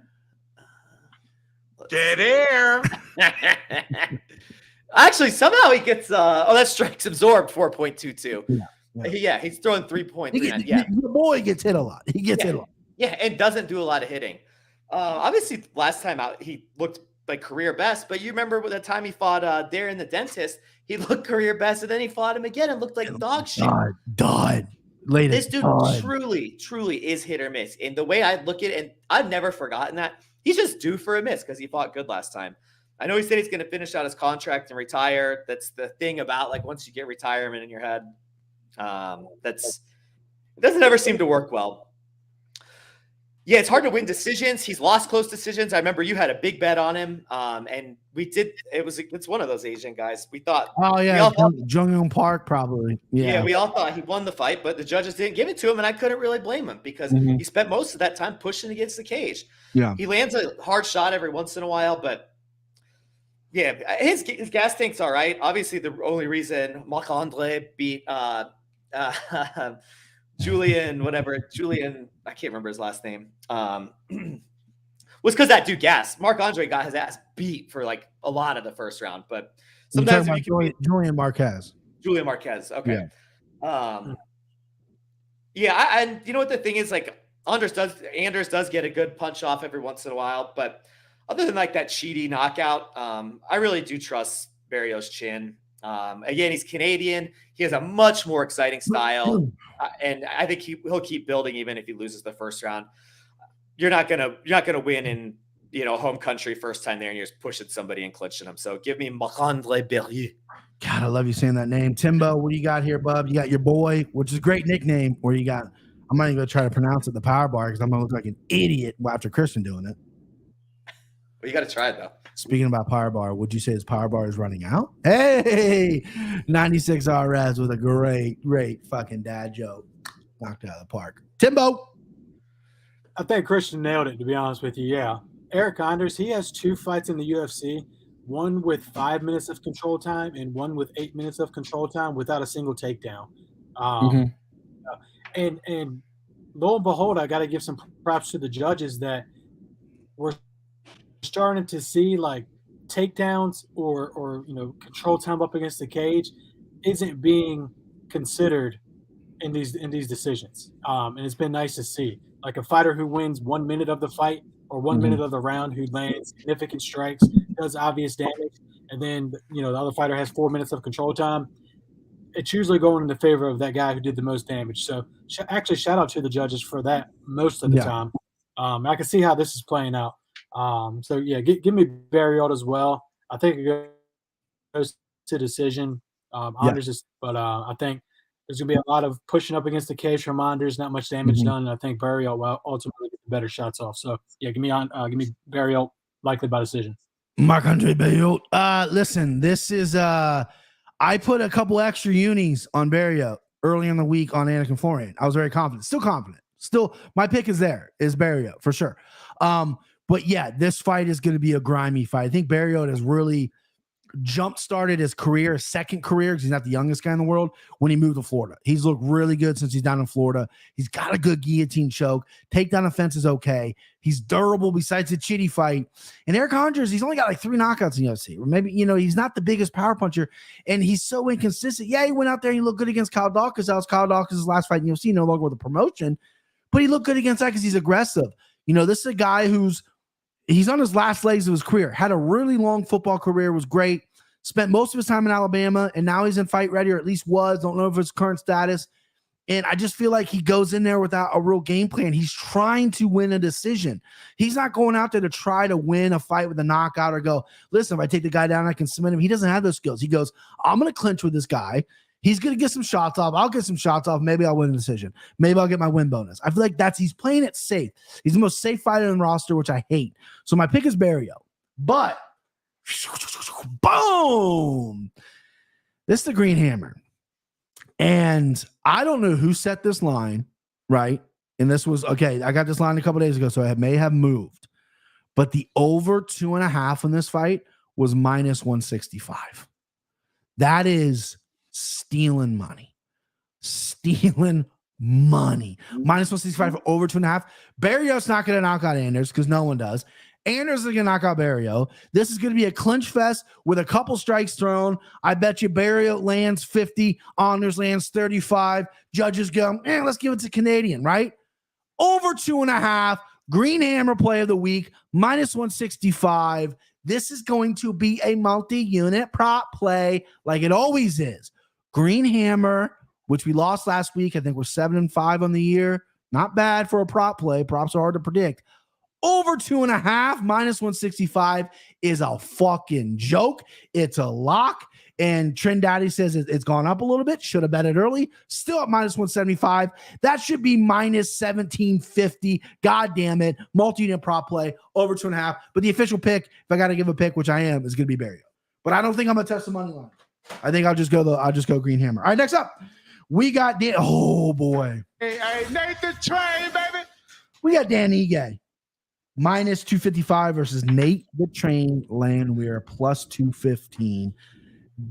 Actually, somehow he gets that strikes absorbed 4.22.
Yeah.
Yeah, he's throwing 3.39. Yeah.
The boy gets hit a lot. He gets hit a lot.
Yeah, and doesn't do a lot of hitting. Obviously, last time out, he looked like career best, but you remember the time he fought Darren the dentist, he looked career best, and then he fought him again and looked like dog shit.
Died.
This dude truly is hit or miss. And the way I look at it, and I've never forgotten that, he's just due for a miss because he fought good last time. I know he said he's going to finish out his contract and retire. That's the thing about, like, once you get retirement in your head, it doesn't ever seem to work well. Yeah, it's hard to win decisions. He's lost close decisions. I remember you had a big bet on him, and we did. It's one of those Asian guys. We thought.
Oh yeah, Jung Young Park probably.
Yeah, we all thought he won the fight, but the judges didn't give it to him, and I couldn't really blame him because he spent most of that time pushing against the cage.
Yeah,
he lands a hard shot every once in a while, but yeah, his gas tank's all right. Obviously, the only reason Marc-Andre beat Julian, I can't remember his last name, was because that dude gassed. Marc-Andre got his ass beat for like a lot of the first round, but sometimes
Julian Marquez.
Julian Marquez. Okay. Yeah. And you know what the thing is, like, Anders does get a good punch off every once in a while, but other than like that cheaty knockout, I really do trust Barrios' chin. Again, he's Canadian. He has a much more exciting style, and I think he'll keep building even if he loses the first round. You're not gonna win in home country first time there, and you're just pushing somebody and clinching them. So give me Marc-Andre Barrios.
God, I love you saying that name, Timbo. What do you got here, bub? You got your boy, which is a great nickname. Where you got? I'm not even gonna try to pronounce it, the Power Bar, because I'm gonna look like an idiot after Christian doing it.
Well, you got to try it though.
Speaking about Power Bar, would you say his Power Bar is running out? Hey, 96 RS with a great fucking dad joke. Knocked out of the park. Timbo.
I think Christian nailed it, to be honest with you. Yeah. Eric Anders, he has 2 fights in the UFC, one with 5 minutes of control time and one with 8 minutes of control time without a single takedown. And lo and behold, I got to give some props to the judges that we're starting to see like takedowns or control time up against the cage isn't being considered in these decisions. And it's been nice to see, like, a fighter who wins 1 minute of the fight or 1 minute of the round, who lands significant strikes, does obvious damage, and then the other fighter has 4 minutes of control time. It's usually going in the favor of that guy who did the most damage. So actually, shout out to the judges for that most of the time. I can see how this is playing out. So yeah, give me Barrios as well. I think it goes to decision. Anders but I think there's gonna be a lot of pushing up against the cage from Anders, not much damage done. And I think Barrios will ultimately get the better shots off. So yeah, give me Barrios likely by decision.
Marc-Andre Barrios. Listen, this is I put a couple extra unis on Barrios early in the week on Anakin Florian. I was very confident. Still confident. Still, my pick is Barrios for sure. But yeah, this fight is going to be a grimy fight. I think Barrios has really jump-started his career, his second career, because he's not the youngest guy in the world, when he moved to Florida. He's looked really good since he's down in Florida. He's got a good guillotine choke. Takedown offense is okay. He's durable besides the Chitty fight. And Eric Anders, he's only got like 3 knockouts in UFC. Or maybe, he's not the biggest power puncher, and he's so inconsistent. Yeah, he went out there and he looked good against Kyle Dawkins. That was Kyle Dawkins' last fight in UFC, no longer with a promotion. But he looked good against that because he's aggressive. This is a guy he's on his last legs of his career, had a really long football career, was great, spent most of his time in Alabama, and now he's in fight ready, or at least was. Don't know if it's current status. And I just feel like he goes in there without a real game plan. He's trying to win a decision. He's not going out there to try to win a fight with a knockout or go, listen, if I take the guy down, I can submit him. He doesn't have those skills. He goes, I'm going to clinch with this guy. He's going to get some shots off. I'll get some shots off. Maybe I'll win a decision. Maybe I'll get my win bonus. I feel like he's playing it safe. He's the most safe fighter in the roster, which I hate. So my pick is Barrios. But, boom! This is the Green Hammer. And I don't know who set this line, right? And this was, okay, I got this line a couple days ago, so I may have moved. But the over 2.5 in this fight was minus 165. That is stealing money. Minus 165 for over 2.5. Barrios not going to knock out Anders because no one does. Anders is going to knock out Barrio. This is going to be a clinch fest with a couple strikes thrown. I bet you Barrio lands 50, Anders lands 35. Judges go, let's give it to Canadian, right? Over 2.5. Green Hammer play of the week, minus 165. This is going to be a multi-unit prop play like it always is. Green Hammer, which we lost last week. I think we're 7-5 on the year. Not bad for a prop play. Props are hard to predict. Over 2.5, minus 165 is a fucking joke. It's a lock. And Trend Daddy says it's gone up a little bit. Should have bet it early. Still at minus 175. That should be minus 1750. God damn it. Multi-unit prop play over 2.5. But the official pick, if I got to give a pick, which I am, is going to be Barrio. But I don't think I'm going to test the money line. I think I'll just go Green Hammer. All right, next up, we got oh boy.
Hey, Nate the Train, baby.
We got Dan Ige. Minus 255 versus Nate the Train Landwehr plus 215.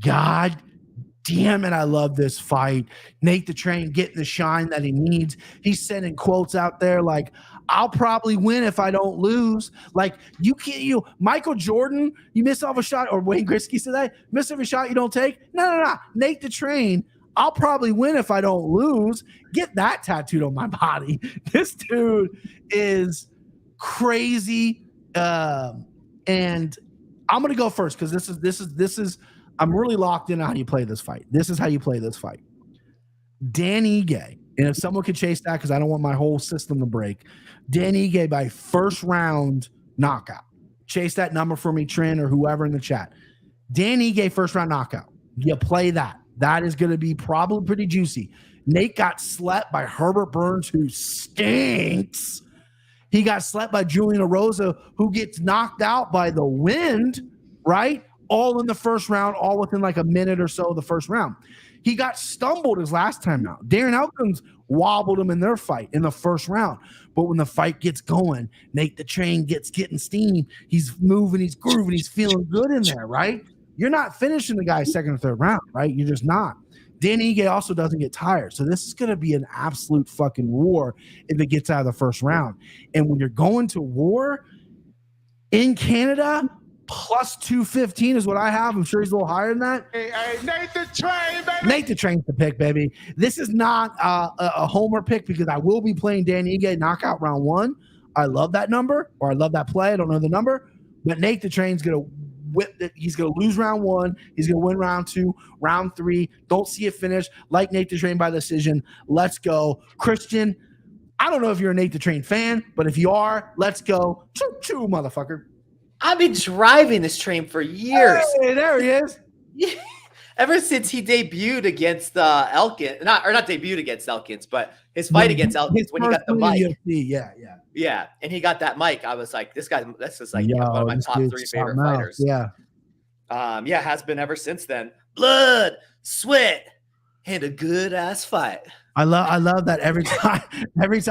God damn it, I love this fight. Nate the Train getting the shine that he needs. He's sending quotes out there like, I'll probably win if I don't lose. Like, you can't, Michael Jordan, you miss off a shot, or Wayne Gretzky said that, miss every shot you don't take. No. Nate the Train, I'll probably win if I don't lose. Get that tattooed on my body. This dude is crazy. And I'm going to go first because this is, I'm really locked in on how you play this fight. This is how you play this fight. Dan Ige, and if someone could chase that because I don't want my whole system to break, Dan Ige by first round knockout. Chase that number for me, Trent, or whoever in the chat. Dan Ige first round knockout. You play that. That is going to be probably pretty juicy. Nate got slept by Herbert Burns, who stinks. He got slept by Julian Erosa, who gets knocked out by the wind, right? All in the first round, all within like a minute or so of the first round. He got stumbled his last time out. Darren Elkins wobbled him in their fight in the first round. But when the fight gets going, Nate the Train getting steam. He's moving, he's grooving, he's feeling good in there, right? You're not finishing the guy second or third round, right? You're just not. Dan Ige also doesn't get tired. So this is going to be an absolute fucking war if it gets out of the first round. And when you're going to war in Canada, plus 215 is what I have. I'm sure he's a little higher than that.
Hey, Nate the Train, baby.
Nate the Train's the pick, baby. This is not a homer pick because I will be playing Dan Ige knockout round 1. I love that number, or I love that play. I don't know the number. But Nate the Train's going to whip it. He's going to lose round 1. He's going to win round 2, round 3. Don't see it finish. Like Nate the Train by decision. Let's go. Christian, I don't know if you're a Nate the Train fan, but if you are, let's go. Choo-choo, motherfucker.
I've been driving this train for years.
Hey, there he is.
Ever since he debuted against Elkins, not debuted against Elkins, but his fight against Elkins when he got the mic.
UFC, yeah.
And he got that mic. I was like, this guy, this is like one of my top 3 favorite fighters.
Yeah.
Has been ever since then. Blood, sweat, and a good ass fight.
I love that every time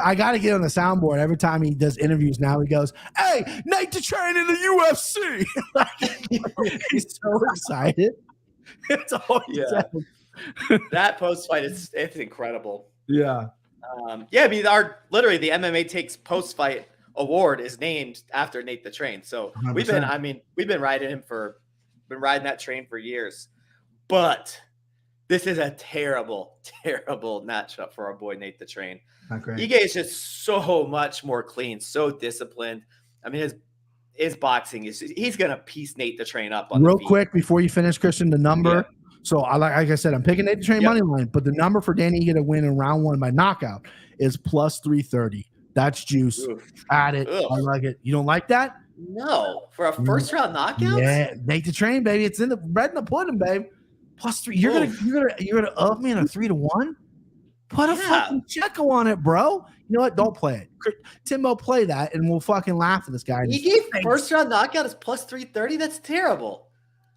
I got to get on the soundboard. Every time he does interviews now, he goes, "Hey, Nate the Train in the UFC." He's so excited. It's always
that post fight it's incredible.
Yeah.
I mean, literally the MMA Takes post fight award is named after Nate the Train. So
100%.
we've been riding that train for years, but this is a terrible, terrible matchup for our boy Nate the Train.
Not great.
Ige is just so much more clean, so disciplined. I mean, his boxing he's gonna piece Nate the Train up on
real
the feet.
quick before you finish, Christian. The number. Yeah. So like I said, I'm picking Nate the Train money line, but the number for Danny Ige to win in round 1 by knockout is plus 330. That's juice.
Oof.
Add it.
Ugh.
I like it. You don't like that?
No, for a first round knockout.
Yeah, Nate the Train, baby. It's in the bread and the pudding, babe. Plus 3. You're gonna up me in a 3-1. Put a fucking checker on it, bro. You know what? Don't play it. Timbo, play that, and we'll fucking laugh at this guy.
He gave first round knockout is plus 330. That's terrible.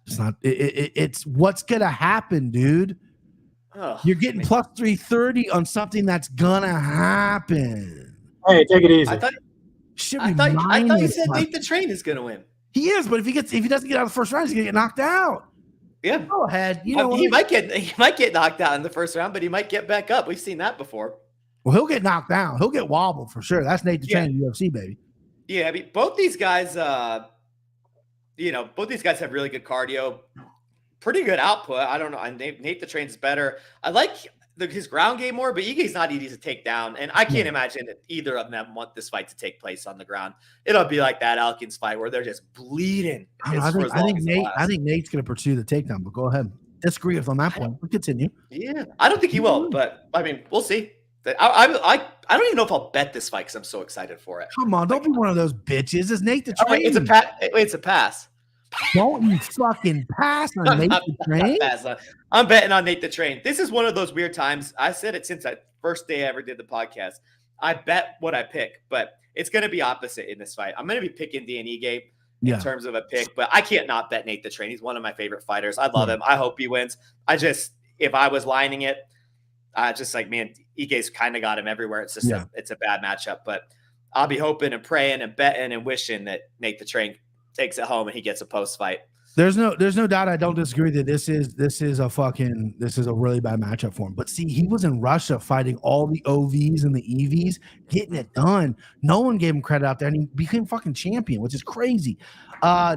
It's not. It's what's gonna happen, dude.
Ugh,
You're getting plus 330 on something that's gonna happen.
Hey, take it easy.
I thought you said Nate the Train is gonna win.
He is, but if he doesn't get out of the first round, he's gonna get knocked out.
Yeah,
go ahead. You know
he might get knocked out in the first round, but he might get back up. We've seen that before.
Well, he'll get knocked down. He'll get wobbled for sure. That's Nate the Train in UFC, baby.
Yeah, I mean, both these guys, both these guys have really good cardio, pretty good output. I don't know. Nate the Train's better. I like his ground game more, but Ige's not easy to take down. And I can't imagine that either of them want this fight to take place on the ground. It'll be like that Elkins fight where they're just bleeding.
I think Nate's going to pursue the takedown, but go ahead. Disagree with on that point. We'll continue.
Yeah, I don't think he will, but I mean, we'll see. I don't even know if I'll bet this fight because I'm so excited for it.
Come on, don't be one of those bitches. It's Nate the Train.
It's a pass.
Don't you fucking pass on Nate the Train?
I'm betting on Nate the Train. This is one of those weird times. I said it since that first day I ever did the podcast. I bet what I pick, but it's going to be opposite in this fight. I'm going to be picking Dan Ige in terms of a pick, but I can't not bet Nate the Train. He's one of my favorite fighters. I love him. I hope he wins. If I was lining it, just like, man, Ige's kind of got him everywhere. It's just it's a bad matchup, but I'll be hoping and praying and betting and wishing that Nate the Train takes it home and he gets a post fight.
There's no doubt. I don't disagree that this is a really bad matchup for him. But see, he was in Russia fighting all the OVs and the EVs, getting it done. No one gave him credit out there, and he became fucking champion, which is crazy.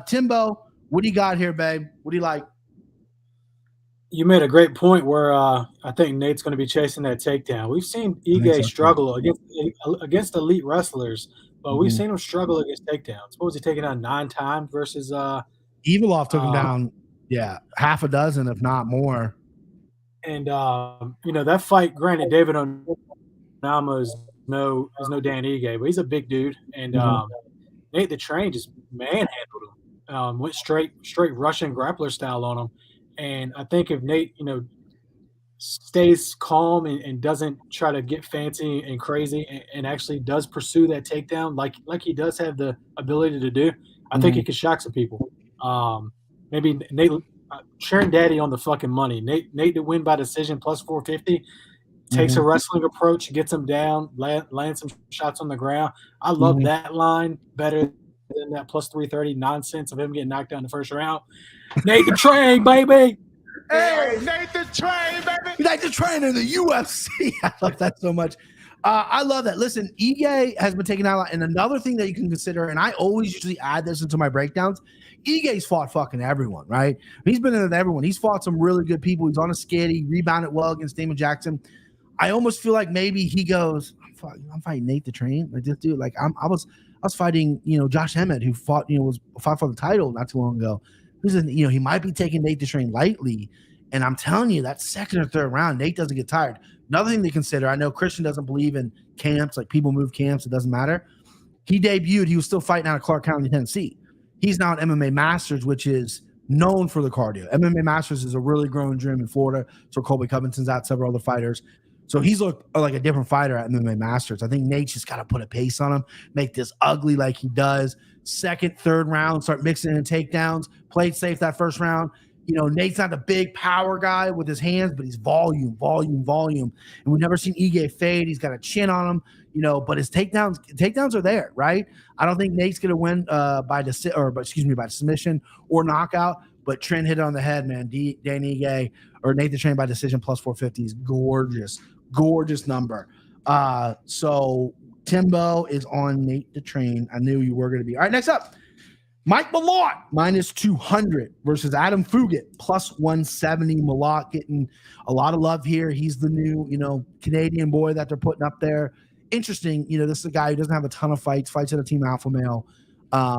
Timbo, what do you got here, babe? What do you like?
You made a great point where I think Nate's going to be chasing that takedown. We've seen Ige struggle against elite wrestlers, but we've seen him struggle against takedowns. What was he taking down 9 times versus
Evilov took him down, half a dozen, if not more.
And that fight, granted, David Onama is no Dan Ige, but he's a big dude. And Nate the Train just manhandled him. Went straight Russian grappler style on him. And I think if Nate, stays calm and doesn't try to get fancy and crazy and actually does pursue that takedown like he does have the ability to do, I think he could shock some people. Maybe Nate, Sharon Daddy on the fucking money. Nate to win by decision plus 450, takes a wrestling approach, gets him down, lands some shots on the ground. I love that line better than that plus 330 nonsense of him getting knocked down in the first round. Nate the Train, baby.
Hey, Nate the Train, baby.
Nate the Train in the UFC. I love that so much. I love that. Listen, Ige has been taken out. And another thing that you can consider, and I always usually add this into my breakdowns, Ige's fought fucking everyone, right? He's been in with everyone. He's fought some really good people. He's on a skid. He rebounded well against Damon Jackson. I almost feel like maybe he goes, I'm fighting Nate the Train. Like this dude, like I was fighting, Josh Emmett, who fought, was fought for the title not too long ago. He might be taking Nate the Train lightly. And I'm telling you, that second or third round, Nate doesn't get tired. Another thing to consider, I know Christian doesn't believe in camps, like people move camps, it doesn't matter. He debuted, he was still fighting out of Clark County, Tennessee. He's now at MMA Masters, which is known for the cardio. MMA Masters is a really growing gym in Florida. So Colby Covington's out, several other fighters. So he's looked like a different fighter at MMA Masters. I think Nate's just got to put a pace on him, make this ugly like he does. Second, third round, start mixing in takedowns, played safe that first round. Nate's not a big power guy with his hands, but he's volume. And we've never seen Ige fade. He's got a chin on him, but his takedowns are there, right? I don't think Nate's going to win by submission or knockout, but Trent hit it on the head, man. Dan Ige or Nate the Train by decision plus 450 is gorgeous number. So Timbo is on Nate the Train. I knew you were going to be. All right, next up. Mike Malott, minus 200 versus Adam Fugit, plus 170. Malott getting a lot of love here. He's the new, Canadian boy that they're putting up there. Interesting, this is a guy who doesn't have a ton of fights at a Team Alpha Male,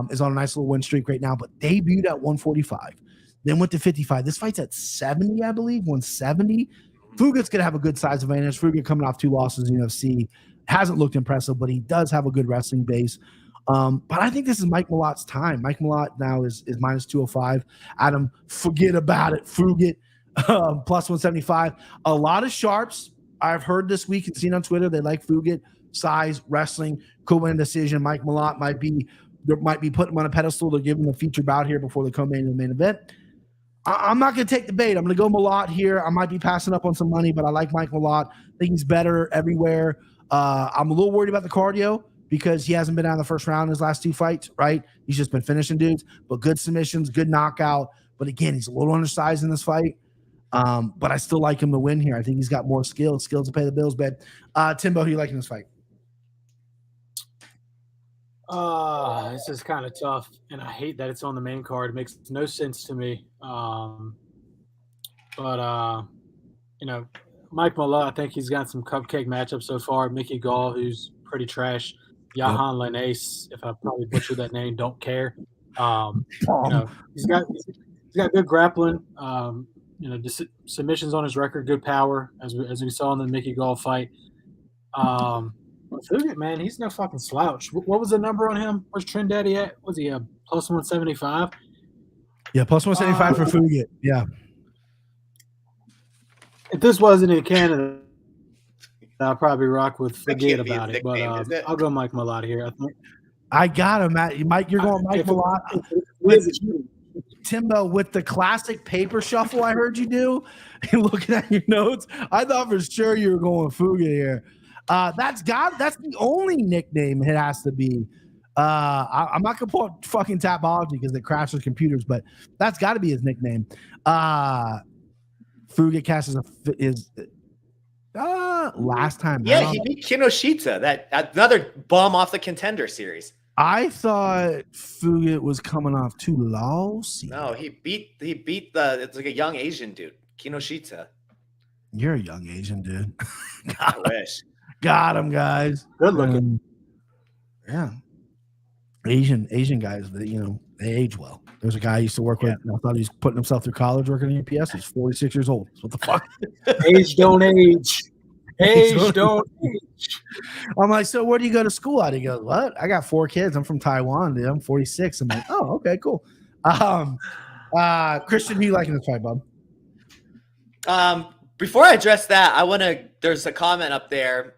is on a nice little win streak right now, but debuted at 145, then went to 55. This fight's at 70, I believe, 170. Fugit's going to have a good size advantage. Fugit coming off 2 losses in UFC. Hasn't looked impressive, but he does have a good wrestling base. But I think this is Mike Malott's time. Mike Malott now is minus 205. Adam, forget about it. Fugit, plus 175. A lot of sharps I've heard this week and seen on Twitter. They like Fugit, size, wrestling, cool win decision. Mike Malott might be putting him on a pedestal to give him a feature bout here before the co-main event. I'm not going to take the bait. I'm going to go Malott here. I might be passing up on some money, but I like Mike Malott. I think he's better everywhere. I'm a little worried about the cardio, because he hasn't been out in the first round in his last 2 fights, right? He's just been finishing dudes, but good submissions, good knockout. But again, he's a little undersized in this fight. But I still like him to win here. I think he's got more skills to pay the bills, babe. Timbo, who you like in this fight?
This is kind of tough, and I hate that it's on the main card. It makes no sense to me. You know, Mike Malott, I think he's got some cupcake matchups so far. Mickey Gall, who's pretty trash. Johan Linnaeus, if I probably butchered that name, don't care. You know, he's got good grappling. You know, submissions on his record, good power, as we saw in the Mickey Gall fight. Fugit, man, he's no fucking slouch. What was the number on him? Where's Trend Daddy at? Was he a plus 175?
Yeah, plus 175 for Fugit. Yeah.
If this wasn't in Canada, I'll probably rock with Fugit about it. But I'll go Mike Malott here. I think.
I got him, Matt. Mike, you're going Mike Malott. Timbo, with the classic paper shuffle I heard you do, looking at your notes, I thought for sure you were going Fugit here. That's the only nickname it has to be. I'm not gonna pull up fucking Tapology because it crashes computers, but that's got to be his nickname. Fugit catches is last time.
Yeah, he beat Kinoshita, that another bum off the Contender Series.
I thought Fugit was coming off too lousy.
No, he beat it's like a young Asian dude, Kinoshita.
You're a young Asian dude.
I wish.
Got him, guys.
Good looking.
Yeah. Asian guys, they age well. There's a guy I used to work with. I thought he was putting himself through college working at UPS. He's 46 years old. What the fuck?
Age don't age. Age don't age.
I'm like, so where do you go to school at? He goes, what? I got 4 kids. I'm from Taiwan, dude. I'm 46. I'm like, oh, okay, cool. Christian, who you liking this fight, bub?
Before I address that, there's a comment up there.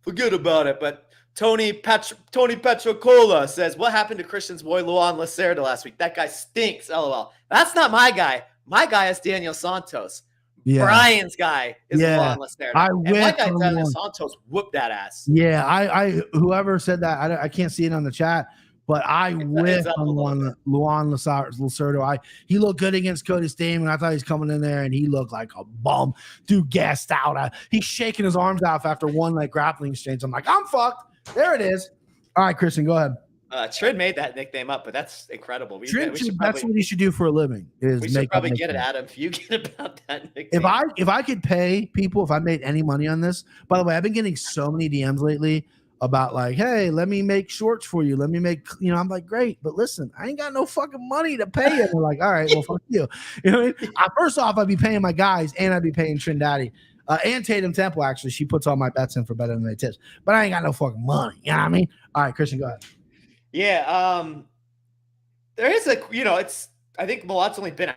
Forget about it, but Tony Petrocola says, what happened to Christian's boy Luan Lacerda last week? That guy stinks, LOL. That's not my guy. My guy is Daniel Santos. Yeah. Brian's guy is Luan Lacerda. And my guy Daniel Santos whooped that ass.
Yeah, I whoever said that, I can't see it on the chat, but I whiffed on Luan Lacerda. He looked good against Cody Stamann. I thought he was coming in there, and he looked like a bum. Dude gassed out. He's shaking his arms off after one grappling exchange. I'm like, I'm fucked. There it is. All right, Christian, go ahead.
Trin made that nickname up, but that's incredible.
That's what he should do for a living. We
should probably get it, Adam, if you get about that nickname.
If I could pay people, if I made any money on this, by the way, I've been getting so many DMs lately about hey, let me make shorts for you. Let me make, I'm like, great, but listen, I ain't got no fucking money to pay you. They're like, all right, well, fuck you. You know what I mean? First off, I'd be paying my guys, and I'd be paying Trindaddy. And Tatum Temple, actually, she puts all my bets in for better than they tips. But I ain't got no fucking money. You know what I mean? All right, Christian, go ahead.
Yeah, there is I think Malott's only been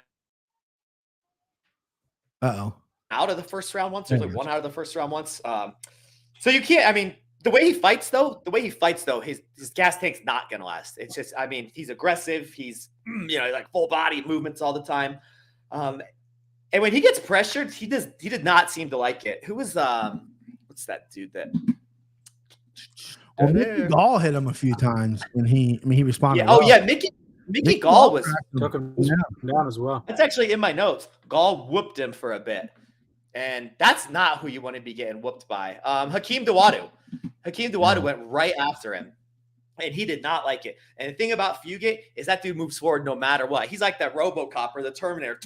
out of the first round once. There's one out of the first round once. So you can't, the way he fights though, his gas tank's not gonna last. It's just, he's aggressive. He's full body movements all the time. And when he gets pressured, he did not seem to like it. Who was what's that dude that?
Well, Mickey Gall hit him a few times, and he responded.
Yeah. Mickey Gall
took him down as well.
That's actually in my notes. Gall whooped him for a bit, and that's not who you want to be getting whooped by. Hakeem Dawodu. Hakeem Dawodu went right after him, and he did not like it. And the thing about Fugit is that dude moves forward no matter what. He's like that RoboCop or the Terminator.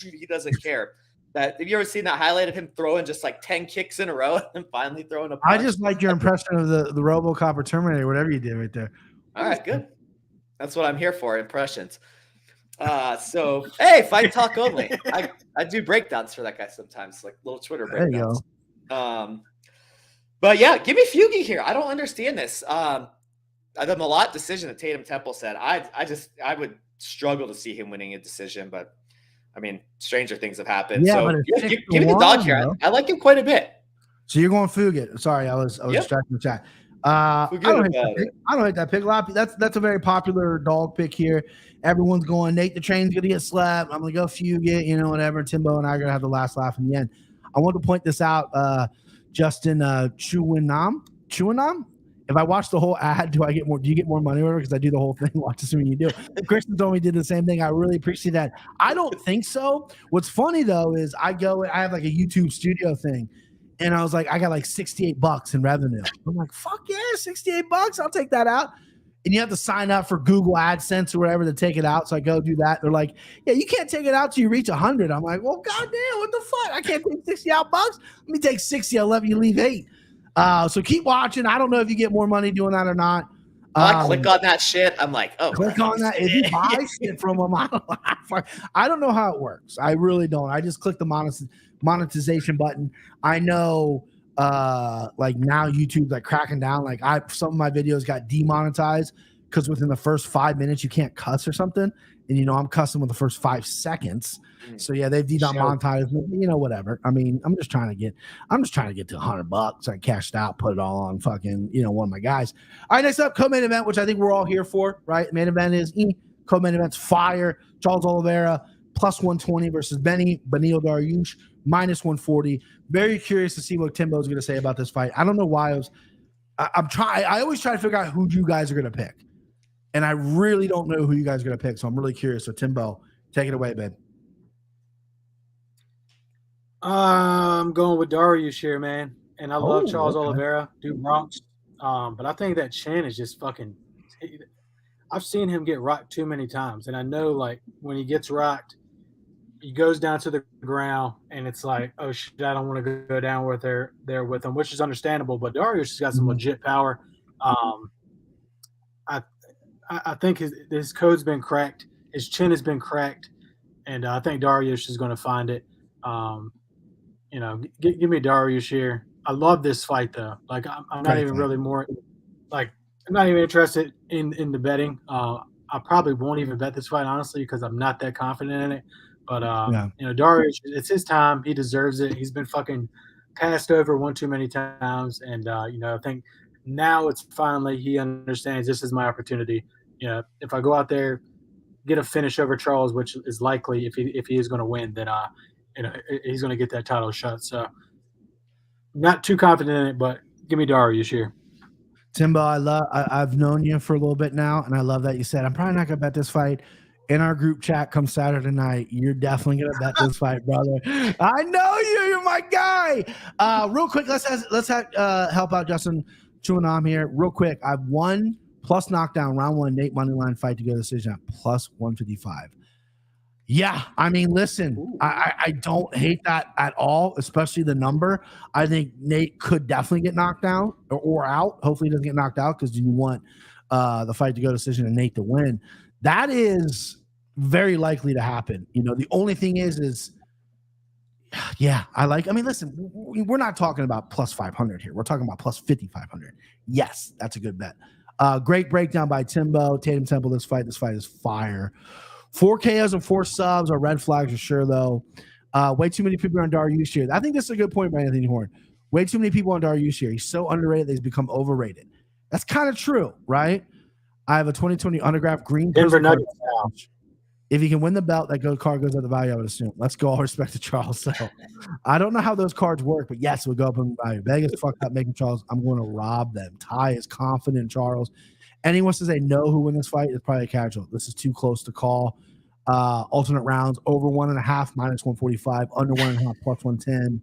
He doesn't care. Have you ever seen that highlight of him throwing just 10 kicks in a row and finally throwing a punch?
I just like your impression of the RoboCop or Terminator, whatever you did right there.
All right, good. That's what I'm here for, impressions. So, hey, fight talk only. I do breakdowns for that guy sometimes, little Twitter breakdowns. There you go. But yeah, give me Fugit here. I don't understand this. The Malott decision that Tatum Temple said, I would struggle to see him winning a decision, but stranger things have happened.
Yeah,
so give me the dog here. I like him quite a bit.
So you're going Fugit. Sorry, I was distracted in the chat. I don't hate that pick. That's a very popular dog pick here. Everyone's going, Nate the Train's gonna get slapped. I'm gonna go Fugit, whatever. Timbo and I are gonna have the last laugh in the end. I want to point this out, Justin Chuanam. If I watch the whole ad, do you get more money or whatever? Because I do the whole thing. Watch this when you do. Christian told me did the same thing. I really appreciate that. I don't think so. What's funny though is I have a YouTube studio thing, And I was like, I got like $68 in revenue. I'm like, fuck yeah, $68. I'll take that out. And you have to sign up for Google AdSense or whatever to take it out. So I go do that. They're like, yeah, you can't take it out till you reach 100. I'm like, well, goddamn, what the fuck? I can't take 60 out bucks. Let me take 60. I'll let you leave 8. So keep watching. I don't know if you get more money doing that or not.
I click on that shit. I'm like, oh,
click on that. If you buy shit from them, I don't know how it works. I really don't. I just click the monetization button. I know like now YouTube's like cracking down. Like some of my videos got demonetized because within the first 5 minutes you can't cuss or something. And you know, I'm cussing with the first 5 seconds. So yeah, they've demonetized me, you know, whatever. I mean, I'm just trying to get to $100. I cashed out, put it all on fucking, you know, one of my guys. All right, next up, co-main event, which I think we're all here for, right? Main event is co-main event's fire. Charles Oliveira plus 120 versus Beneil Dariush minus 140. Very curious to see what Timbo's going to say about this fight. I don't know why I always try to figure out who you guys are going to pick. And I really don't know who you guys are going to pick. So I'm really curious. So Timbo, take it away, babe.
I'm going with Dariush here, man. And I love Charles Oliveira, dude Bronx. But I think that chin is just fucking – I've seen him get rocked too many times. And I know, like, when he gets rocked, he goes down to the ground, and it's like, oh, shit, I don't want to go down there with him, which is understandable. But Dariush has got some legit power. I think his code's been cracked. His chin has been cracked. And I think Dariush is going to find it. You know, give me Dariush here. I love this fight though. Like I'm not even really more like I'm not even interested in the betting. I probably won't even bet this fight honestly because I'm not that confident in it. But you know, Dariush, it's his time. He deserves it. He's been fucking passed over one too many times, and you know, I think now it's finally he understands this is my opportunity. You know, if I go out there, get a finish over Charles, which is likely if he is going to win, then you know, he's going to get that title shot. So not too confident in it, but give me Dariush here.
Timbo, I've known you for a little bit now, and I love that you said, I'm probably not going to bet this fight. In our group chat come Saturday night, you're definitely going to bet this fight, brother. I know you. You're my guy. Real quick, let's help out Justin Chuanam here. Real quick, I've won plus knockdown round 1 Nate Moneyline fight to go decision at plus 155. Yeah, I mean, listen, I don't hate that at all, especially the number. I think Nate could definitely get knocked down or out. Hopefully he doesn't get knocked out because you want the fight to go decision and Nate to win. That is very likely to happen. You know, the only thing is yeah, I mean, listen, we're not talking about plus 500 here. We're talking about plus 5,500. Yes, that's a good bet. Great breakdown by Timbo. Tatum Temple, this fight is fire. 4 KOs and 4 subs are red flags for sure, though. Way too many people on Dariush here. I think this is a good point by Anthony Horn. Way too many people on Dariush here. He's so underrated that he's become overrated. That's kind of true, right? I have a 2020 autographed green.
Denver Nuggets.
If he can win the belt, that card goes at the value, I would assume. Let's go. All respect to Charles. So I don't know how those cards work, but yes, it would go up in value. Vegas fucked up making Charles. I'm going to rob them. Ty is confident in Charles. Anyone wants to say no who win this fight is probably a casual. This is too close to call. Alternate rounds over 1.5 minus 145, under 1.5 plus 110.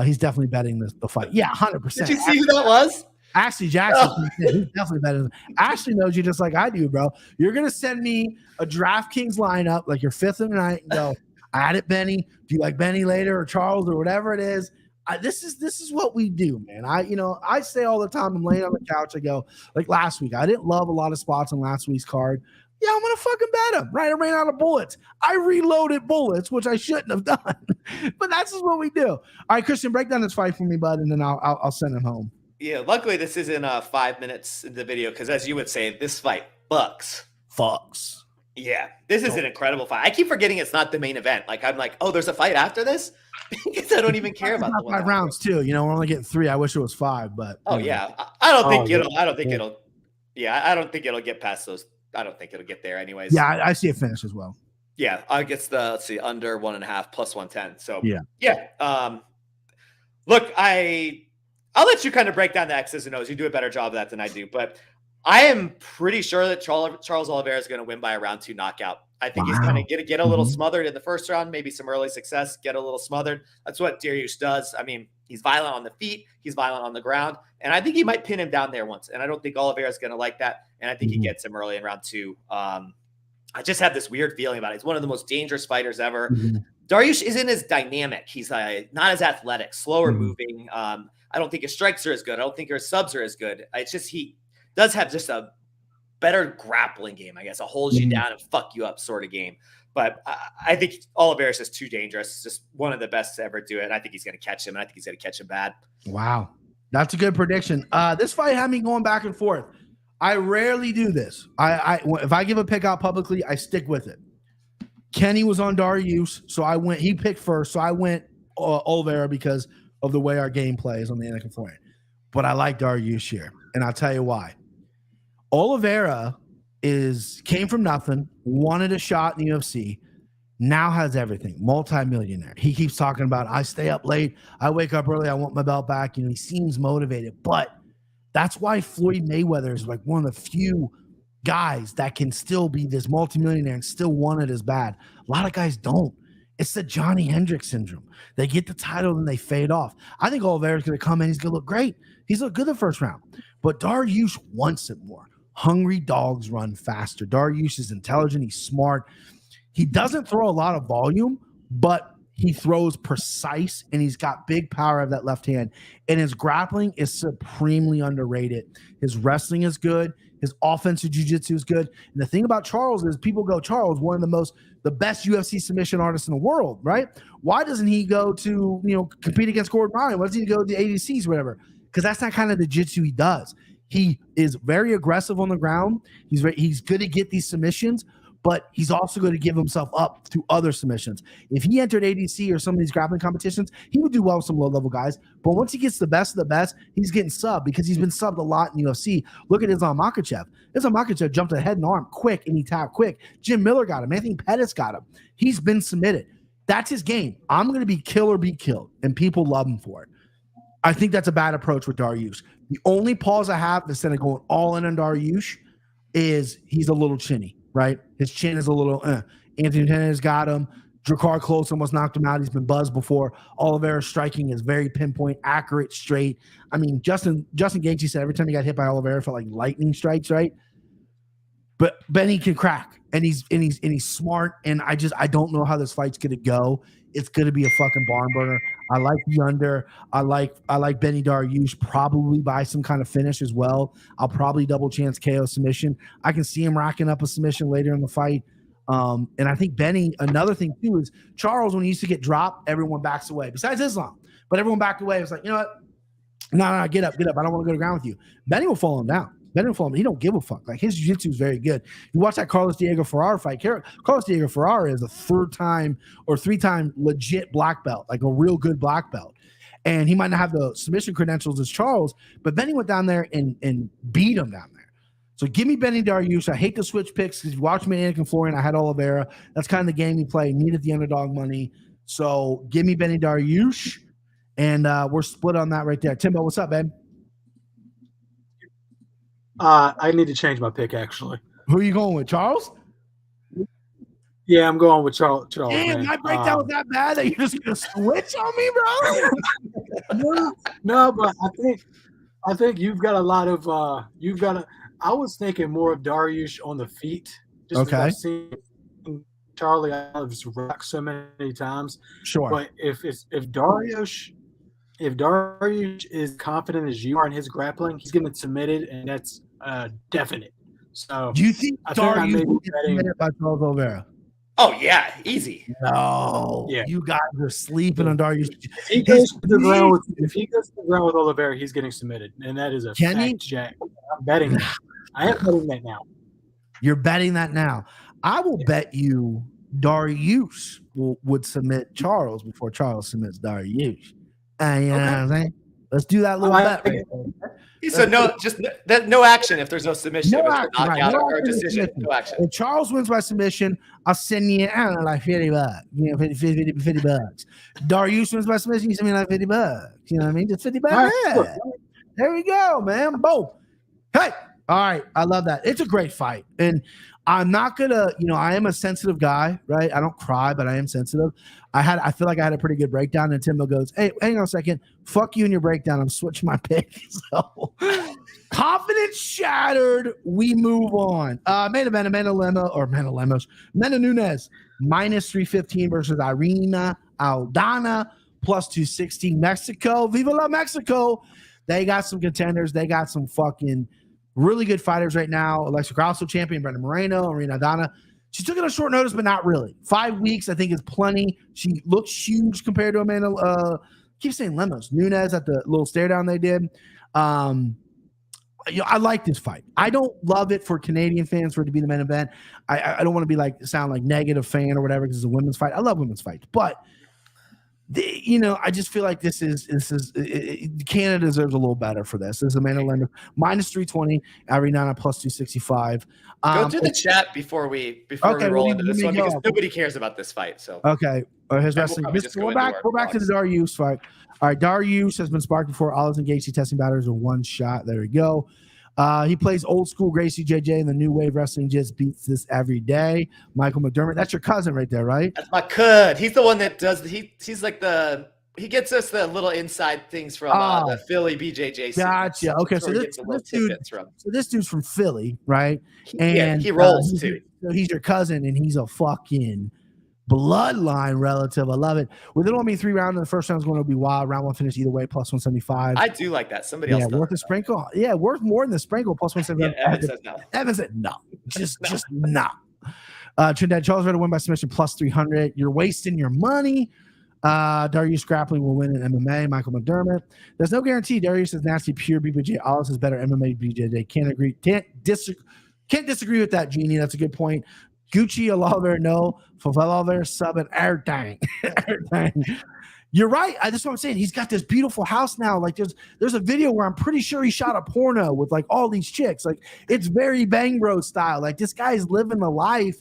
He's definitely betting the fight. Yeah, 100%.
Did you see who that was?
Ashley Jackson. He's definitely betting. Ashley knows you just like I do, bro. You're gonna send me a DraftKings lineup like your 5th of the night and go, I added Benny. Do you like Benny later or Charles or whatever it is? This is what we do, man. I say all the time, I'm laying on the couch. I go, like last week, I didn't love a lot of spots on last week's card. Yeah, I'm going to fucking bet him. Right? I ran out of bullets. I reloaded bullets, which I shouldn't have done. But that's just what we do. All right, Christian, break down this fight for me, bud, and then I'll send him home.
Yeah, luckily this isn't 5 minutes in the video because, as you would say, this fight fucks. Yeah, this is an incredible fight. I keep forgetting it's not the main event. Like, I'm like, oh, there's a fight after this? Because I don't even care about the one.
5 rounds, too. You know, we're only getting 3. I wish it was 5, but.
Oh, yeah. I don't think it'll get past those. I don't think it'll get there anyways.
Yeah, I see a finish as well.
Yeah, I guess under 1.5 plus 110. So,
yeah.
Look, I'll let you kind of break down the X's and O's. You do a better job of that than I do, but I am pretty sure that Charles Oliveira is going to win by a round 2 knockout. I think he's going to get a little smothered in the first round, maybe some early success, get a little smothered. That's what Dariush does. I mean, He's violent on the feet. He's violent on the ground. And I think he might pin him down there once. And I don't think Oliveira is going to like that. And I think he gets him early in round 2. I just have this weird feeling about it. He's one of the most dangerous fighters ever. Dariush isn't as dynamic. He's not as athletic, slower moving. I don't think his strikes are as good. I don't think his subs are as good. It's just he does have just a better grappling game, I guess. A holds you down and fuck you up sort of game. But I think Oliveira is just too dangerous. It's just one of the best to ever do it. I think he's going to catch him, and I think he's going to catch him bad.
Wow. That's a good prediction. This fight had me going back and forth. I rarely do this. If I give a pick out publicly, I stick with it. Kenny was on Dariush, so I went. He picked first, so I went Oliveira because of the way our game plays on the Anakin Florian. But I like Dariush here, and I'll tell you why. Oliveira came from nothing, wanted a shot in the UFC, now has everything, multi-millionaire. He keeps talking about, I stay up late, I wake up early, I want my belt back. He seems motivated, but that's why Floyd Mayweather is like one of the few guys that can still be this multi-millionaire and still want it as bad. A lot of guys don't. It's the Johnny Hendricks syndrome. They get the title and they fade off. I think Oliveira's going to come in. He's going to look great. He's looked good the first round. But Dariush wants it more. Hungry dogs run faster. Dariush is intelligent. He's smart. He doesn't throw a lot of volume, but he throws precise, and he's got big power of that left hand. And his grappling is supremely underrated. His wrestling is good. His offensive jiu-jitsu is good. And the thing about Charles is people go, Charles, one of the best UFC submission artists in the world, right? Why doesn't he go to, compete against Gordon Ryan? Why doesn't he go to the ADCs or whatever? Because that's not kind of the jiu-jitsu he does. He is very aggressive on the ground. He's good to get these submissions, but he's also going to give himself up to other submissions. If he entered ADC or some of these grappling competitions, he would do well with some low-level guys. But once he gets the best of the best, he's getting subbed because he's been subbed a lot in the UFC. Look at Islam Makhachev. Islam Makhachev jumped a head and arm quick, and he tapped quick. Jim Miller got him. Anthony Pettis got him. He's been submitted. That's his game. I'm going to be kill or be killed, and people love him for it. I think that's a bad approach with Dariush. The only pause I have instead of going all in on Dariush is he's a little chinny, right? His chin is a little, Anthony Pettis got him. Drakkar Klose almost knocked him out. He's been buzzed before. Oliveira's striking is very pinpoint, accurate, straight. I mean, Justin Gaethje said every time he got hit by Oliveira, it felt like lightning strikes, right? But Benny can crack, and he's smart. And I don't know how this fight's gonna go. It's gonna be a fucking barn burner. I like the under. I like Benny Dariush probably by some kind of finish as well. I'll probably double chance KO submission. I can see him racking up a submission later in the fight. And I think Benny, another thing too, is Charles, when he used to get dropped, everyone backs away. Besides Islam. But everyone backed away. It was like, you know what? No, get up. I don't want to go to ground with you. Benny will fall him down. Benny will fall him. He don't give a fuck. Like his jiu-jitsu is very good. You watch that Carlos Diego Ferrara fight. Carlos Diego Ferrara is a 3-time legit black belt, like a real good black belt. And he might not have the submission credentials as Charles, but Benny went down there and beat him down there. So give me Benny Dariush. I hate to switch picks because you watch me in Anakin Florian. I had Oliveira. That's kind of the game you play. Needed the underdog money. So give me Benny Dariush. And we're split on that right there. Timbo, what's up, babe?
I need to change my pick, actually.
Who are you going with, Charles?
Yeah, I'm going with Charles.
Damn, my breakdown was that bad that you're just going to switch on me, bro?
No, but I think you've got a lot of I was thinking more of Dariush on the feet. Just
okay.
I've seen Charlie Olive's rock so many times.
Sure.
But if Dariush is confident as you are in his grappling, he's getting submitted, and that's definite. So
do you think Dariush will get submitted by Charles Oliveira?
Oh yeah, easy.
No,
yeah.
You guys are sleeping on Dariush.
If he goes to the ground with Oliveira, he's getting submitted, and that is a fact, Jack. I'm betting that. I am betting that now.
You're betting that now. I will bet you Dariush would submit Charles before Charles submits Dariush. You know what I'm saying? Let's do that little bet. Right
so no action if there's no submission. No action, knockout or decision. No action.
If Charles wins by submission, I'll send you like $50. 50 bucks. Dariush wins by submission, you send me like $50. You know what I mean? Just $50. Right, there we go, man. Boom. Hey, All right, I love that. It's a great fight, and I'm not gonna, I am a sensitive guy, right? I don't cry, but I am sensitive. I feel like I had a pretty good breakdown, and Timbo goes, "Hey, hang on a second, fuck you and your breakdown. I'm switching my pick." So, confidence shattered. We move on. Main event: Amanda Nunes minus 315 versus Irina Aldana plus 260. Mexico, viva la Mexico! They got some contenders. They got some fucking really good fighters right now. Alexa Grasso champion, Brenda Moreno, Irina Aldana. She took it on short notice, but not really. 5 weeks, I think, is plenty. She looks huge compared to Amanda. Keep saying Lemos. Nunes at the little stare down they did. I like this fight. I don't love it for Canadian fans for it to be the main event. I don't want to be sound like negative fan or whatever because it's a women's fight. I love women's fights, but I just feel like this is Canada deserves a little better for this. This is Amanda Lender minus 320, Arinana plus 265.
Go through the chat before we roll into this one because nobody cares about this fight. So
okay, his wrestling. We're back to the Dariush fight. All right, Dariush has been sparked before. Olives and Gaethje testing batters in one shot. There we go. He plays old school Gracie JJ, and the new wave wrestling just beats this every day. Michael McDermott, that's your cousin right there, right?
That's my cud. He's the one that does. He's like he gets us the little inside things from the Philly BJJ.
Gotcha. Okay, so this dude's from Philly, right? And
he rolls too.
So he's your cousin, and he's a fucking bloodline relative. I love it. With it only being 3 rounds, and the first round is going to be wild. Round one finish either way, plus 175.
I do like that. Somebody else
worth a sprinkle. Yeah, worth more than the sprinkle, plus 175.
Yeah, Evan says no.
Evan said no. Just no. Trinidad Charles ready to win by submission plus 300. You're wasting your money. Dariush grappling will win in MMA. Michael McDermott. There's no guarantee. Dariush is nasty, pure BJJ. Alice is better MMA BJJ. Can't disagree with that, Jeannie. That's a good point. Gucci, Oliver, no. Favela, sub, and everything. You're right. That's what I'm saying. He's got this beautiful house now. There's a video where I'm pretty sure he shot a porno with all these chicks. It's very Bang Bros style. This guy's living the life.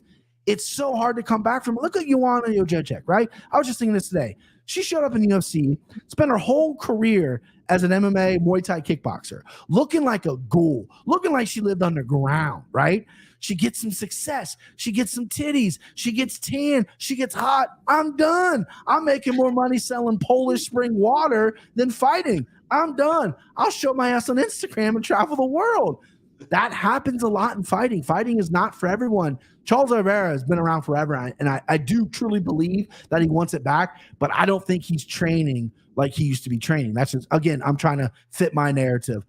It's so hard to come back from. Look at Joanna Jędrzejczyk, right? I was just thinking this today. She showed up in the UFC, spent her whole career as an MMA Muay Thai kickboxer, looking like a ghoul, looking like she lived underground, right? She gets some success. She gets some titties. She gets tan. She gets hot. I'm done. I'm making more money selling Polish spring water than fighting. I'm done. I'll show my ass on Instagram and travel the world. That happens a lot in fighting. Fighting is not for everyone. Charles Oliveira has been around forever, and I do truly believe that he wants it back, but I don't think he's training like he used to be training. That's just, again, I'm trying to fit my narrative.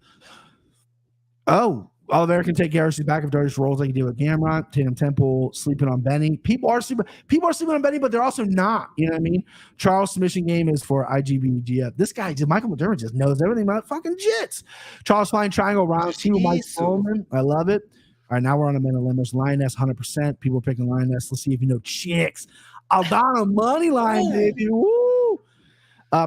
Oh, Oliveira can take Garrison back if Dariush rolls like he did with Gamrot. Tatum Temple sleeping on Benny. People are sleeping on Benny, but they're also not. You know what I mean? Charles' submission game is for IGBGF. This guy, Michael McDermott, just knows everything about fucking jits. Charles flying triangle round 2. Mike Coleman. I love it. All right, now we're on a minute limit. Lioness 100%. People picking Lioness. Let's see if you know chicks. Aldana money line, baby. Woo!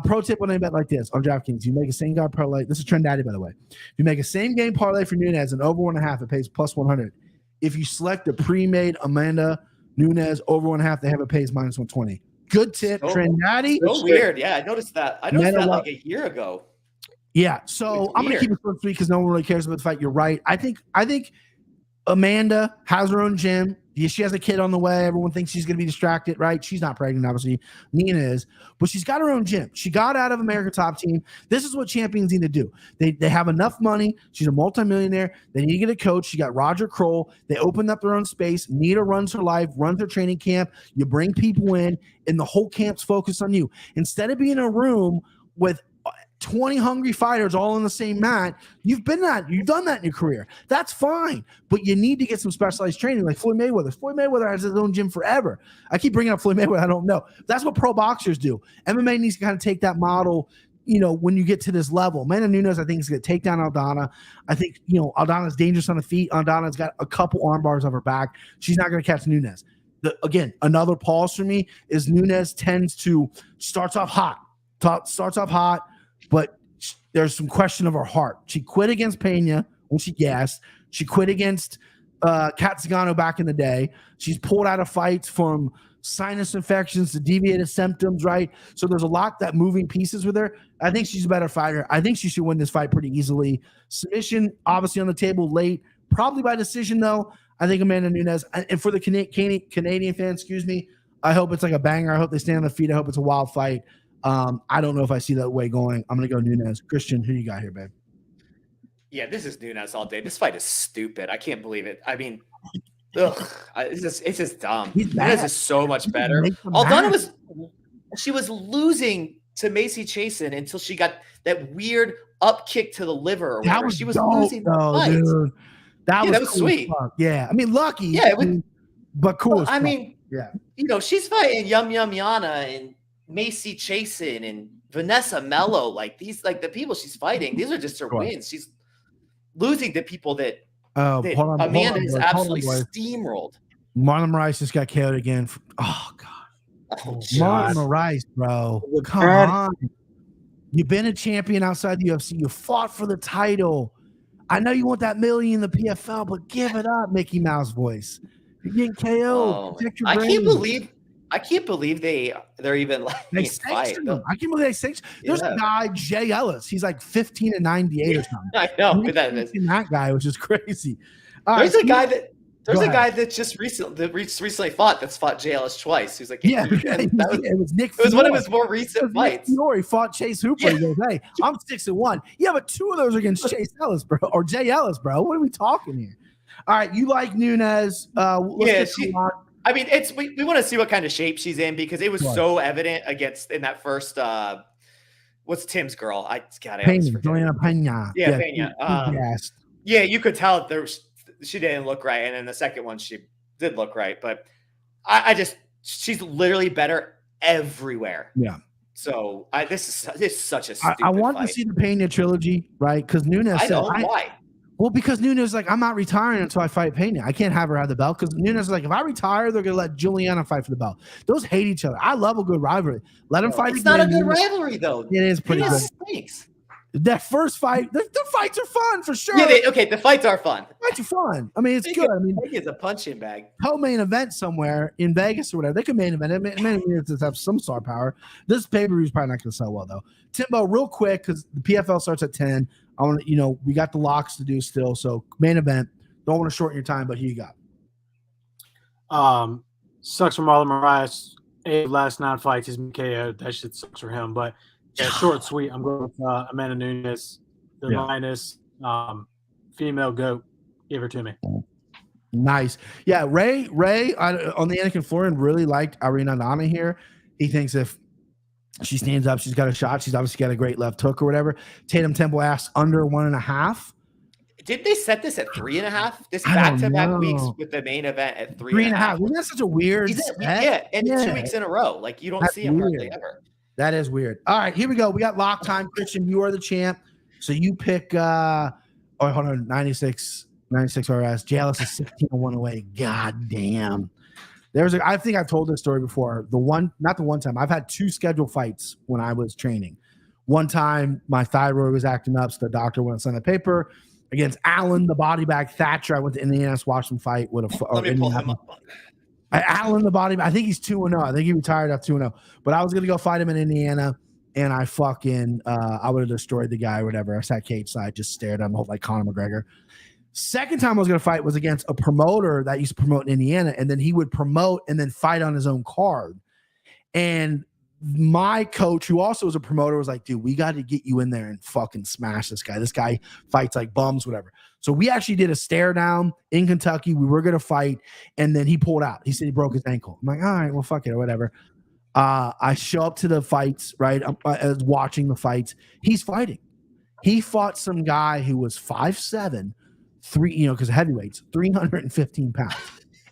Pro tip when they bet like this on DraftKings, you make a same guy parlay. This is Trend Daddy, by the way. If you make a same game parlay for Nunes and over 1.5, it pays plus 100. If you select the pre-made Amanda Nunes over 1.5, they have it pays minus 120. Good tip, Trend Daddy.
So weird. Yeah, I noticed that. I noticed that like a year ago.
Yeah, so I'm going to keep it short sweet because no one really cares about the fight. You're right. I think Amanda has her own gym. She has a kid on the way. Everyone thinks she's going to be distracted, right? She's not pregnant, obviously. Nina is. But she's got her own gym. She got out of American Top Team. This is what champions need to do. They have enough money. She's a multimillionaire. They need to get a coach. She got Roger Kroll. They opened up their own space. Nita runs her life, runs her training camp. You bring people in, and the whole camp's focused on you. Instead of being in a room with 20 hungry fighters all on the same mat, you've done that in your career. That's fine, but you need to get some specialized training like Floyd Mayweather. Floyd Mayweather has his own gym forever. I keep bringing up Floyd Mayweather. I don't know. That's what pro boxers do. MMA needs to kind of take that model, when you get to this level. Amanda Nunes, I think, is going to take down Aldana. I think, Aldana's dangerous on the feet. Aldana's got a couple arm bars on her back. She's not going to catch Nunes. Again, another pause for me is Nunes tends to starts off hot, but there's some question of her heart. She quit against Pena when she gassed. She quit against Kat Zingano back in the day. She's pulled out of fights from sinus infections to deviated symptoms, right? So there's a lot that moving pieces with her. I think she's a better fighter. I think she should win this fight pretty easily. Submission, obviously on the table late, probably by decision though. I think Amanda Nunes, and for the Canadian fans, excuse me, I hope it's like a banger. I hope they stand on their feet. I hope it's a wild fight. I don't know if I see that way going. I'm going to go Nunes. Christian, who you got here, babe?
Yeah, this is Nunes all day. This fight is stupid. I can't believe it. I mean, it's just dumb. Nunes is so much better. Aldana was losing to Macy Chasen until she got that weird up kick to the liver or whatever. She was losing the fight.
Dude. That was
cool sweet.
Yeah, I mean, lucky.
Yeah, it was,
but cool.
Well, I mean,
yeah,
she's fighting Yum Yana and Macy Chasen and Vanessa Mello. Like these, like the people she's fighting. These are just her wins. She's losing to people that Amanda is absolutely steamrolled.
Marlon Moraes just got KO'd again. Oh God, Marlon Moraes, bro, come on. You've been a champion outside the UFC. You fought for the title. I know you want that million in the PFL, but give it up, Mickey Mouse voice. You're getting KO'd.
I can't believe they're even like
they sanctioned him. I can't believe they sanctioned. There's a guy, Jay Ellis. He's like 15-98 or something.
I know
that guy, which is crazy.
There's a guy that just recently fought Jay Ellis twice. He's like, it was Nick. It was one of his more recent fights.
He fought Chase Hooper. He goes, "Hey, I'm 6-1." Yeah, but 2 of those are against Chase Ellis, bro, or Jay Ellis, bro. What are we talking here? All right, you like Nunes?
I mean, we want to see what kind of shape she's in because it was so evident in that first. What's Tim's girl?
Joanna Pena.
Yeah, Pena. Yeah, you could tell she didn't look right, and then the second one she did look right, but she's literally better everywhere.
Yeah.
So this is such a stupid
I want
fight.
to see the Pena trilogy, right? Because Nunes
I don't know why.
Well, because Nunes is like, I'm not retiring until I fight Pena. I can't have her have the belt because Nunes is like, if I retire, they're gonna let Juliana fight for the belt. Those hate each other. I love a good rivalry. Let them fight.
It's not a good rivalry though.
It is pretty good.
Stinks.
That first fight, the fights are fun for sure.
Yeah, the fights are fun.
Fights are fun. I mean, it's good. I mean,
it's a punching bag.
Co-main event somewhere in Vegas or whatever. They could main event. It may have some star power. This pay-per-view is probably not going to sell well though. Timbo, real quick, because the PFL starts at 10. I want to, we got the locks to do still. So main event. Don't want to shorten your time, but who you got?
Sucks for Marlon Moraes. 8 last 9 fights, he's been KO'd. That shit sucks for him. But yeah, short and sweet. I'm going with Amanda Nunes, the minus female GOAT. Give her to me.
Nice. Yeah, Ray on the Anakin Florian really liked Irina Aldana here. He thinks if she stands up, she's got a shot. She's obviously got a great left hook or whatever. Tatum Temple asks under 1.5.
Did they set this at 3.5? This back-to-back weeks with the main event at 3.5.
Wasn't that such a weird
and 2 weeks in a row. Like, you don't see him hardly ever.
That is weird. All right, here we go. We got lock time. Christian, you are the champ. So you pick hold on, 96 RS. JLS is 16-1 away. God damn. I think I've told this story before. Not the one time. I've had 2 scheduled fights when I was training. One time my thyroid was acting up, so the doctor went and signed a paper against Allen, the body bag Thatcher. I went to Indiana to watch him fight with a.
Let me pull him up.
Allen, the body. I think he's 2-0. I think he retired after 2-0. But I was gonna go fight him in Indiana, and I I would have destroyed the guy or whatever. I sat cage side, just stared at him like Conor McGregor. Second time I was gonna fight was against a promoter that used to promote in Indiana, and then he would promote and then fight on his own card. And my coach, who also was a promoter, was like, dude, we got to get you in there and fucking smash this guy. This guy fights like bums, whatever. So we actually did a stare down in Kentucky. We were going to fight, and then he pulled out. He said he broke his ankle. I'm like, all right, well, fuck it or whatever. I show up to the fights, right? I was watching the fights. He's fighting. He fought some guy who was 5'7", because heavyweights, 315 pounds.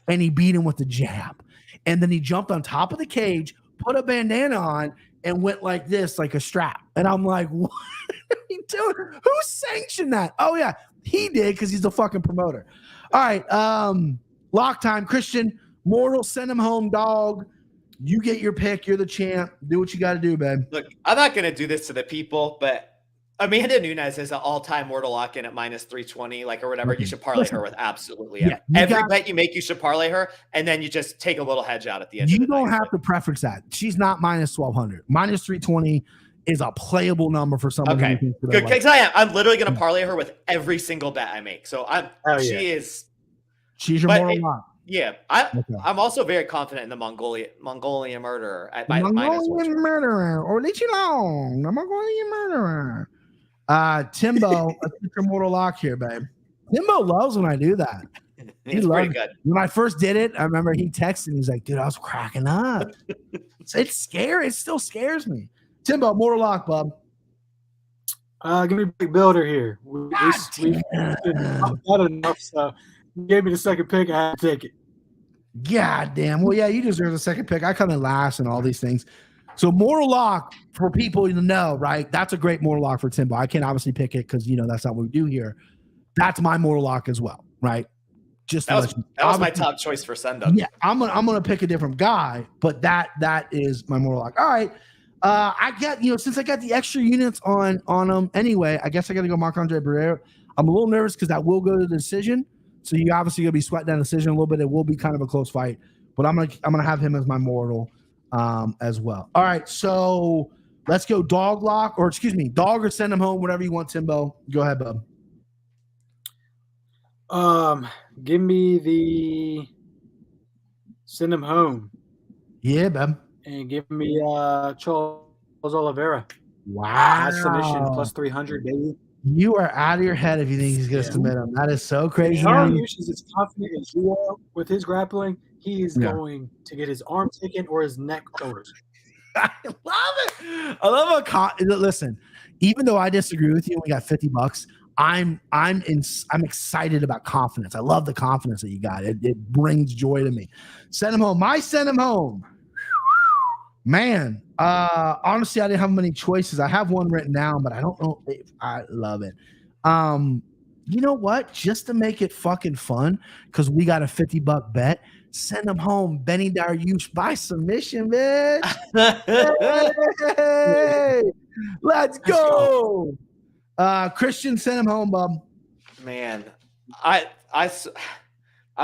And he beat him with the jab. And then he jumped on top of the cage, put a bandana on, and went like this, like a strap. And I'm like, what are you doing? Who sanctioned that? Oh, yeah, he did because he's the fucking promoter. All right, lock time. Christian, Mortal, send him home, dog. You get your pick. You're the champ. Do what you got to do, babe.
Look, I'm not going to do this to the people, but Amanda Nunes is an all-time Mortal lock-in at minus 320, or whatever. You should parlay her with absolutely every bet you make. You should parlay her, and then you just take a little hedge out at the end.
You don't have to preference that. She's not minus 1,200. Minus 320 is a playable number for someone.
Okay,
who
good. Because I'm literally going to parlay her with every single bet I make. So she's
your mortal lock.
Yeah, I'm also very confident in the Mongolian murderer at
Mongolian murderer, or Lee Long, the Mongolian murderer. Timbo, let's get your mortal lock here, babe. Timbo loves when I do that.
He's pretty good.
When I first did it, I remember he texted me. He's like, dude, I was cracking up. It's scary. It still scares me. Timbo, mortal lock, bub.
Give me a big builder here. We've not enough, so you gave me the second pick. I had to take it.
God damn. Well, yeah, you deserve the second pick. I come in last and all these things. So mortal lock for people to know, right? That's a great mortal lock for Timbo. I can't obviously pick it because that's not what we do here. That's my mortal lock as well, right?
That was my top choice for send up.
Yeah, I'm gonna pick a different guy, but that is my mortal lock. All right. I got since I got the extra units on them anyway, I guess I gotta go Marc-Andre Barrera. I'm a little nervous because that will go to the decision. So you obviously gonna be sweating that decision a little bit. It will be kind of a close fight, but I'm gonna have him as my mortal as well. All right, so let's go dog or send him home, whatever you want, Timbo. Go ahead, bub.
Give me the send him home.
Yeah, bub.
And give me Charles Oliveira.
Wow.
Submission plus 300, baby.
You are out of your head if you think he's going to submit him. That is so crazy.
Charles is as confident as you are with his grappling. He is going to get his arm taken or his neck shoulders.
I love it. I love listen, even though I disagree with you, we got $50. I'm excited about confidence. I love the confidence that you got. It brings joy to me. Send him home. Send him home. Man, honestly, I didn't have many choices. I have one written down, but I don't know if I love it. You know what? Just to make it fucking fun, because we got a $50 bet. Send him home, Benny Dariush by submission, bitch. Hey, let's go. Christian, send him home, bub.
Man, I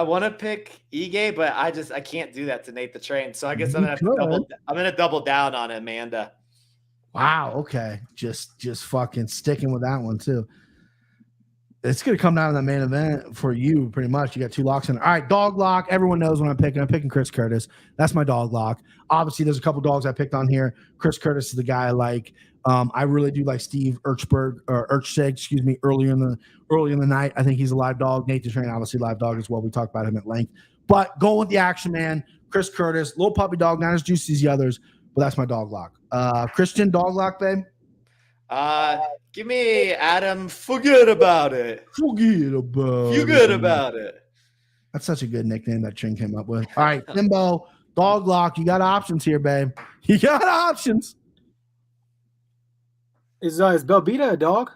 want to pick Ige, but I can't do that to Nate the Train. So I guess I'm gonna double down on Amanda.
Wow. Okay. Just fucking sticking with that one too. It's gonna come down to the main event for you, pretty much. You got two locks in. All right, dog lock. Everyone knows what I'm picking. I'm picking Chris Curtis. That's my dog lock. Obviously, there's a couple dogs I picked on here. Chris Curtis is the guy I like. I really do like Steve Erchseg, earlier in the night. I think he's a live dog. Nate the Train, obviously live dog as well. We talked about him at length. But going with the action man, Chris Curtis, little puppy dog, not as juicy as the others, but that's my dog lock. Christian, dog lock, babe.
Give me Adam. Forget about it.
That's such a good nickname that Train came up with. All right, Timbo, dog lock. You got options here, babe. You got options.
Is Belbita a dog?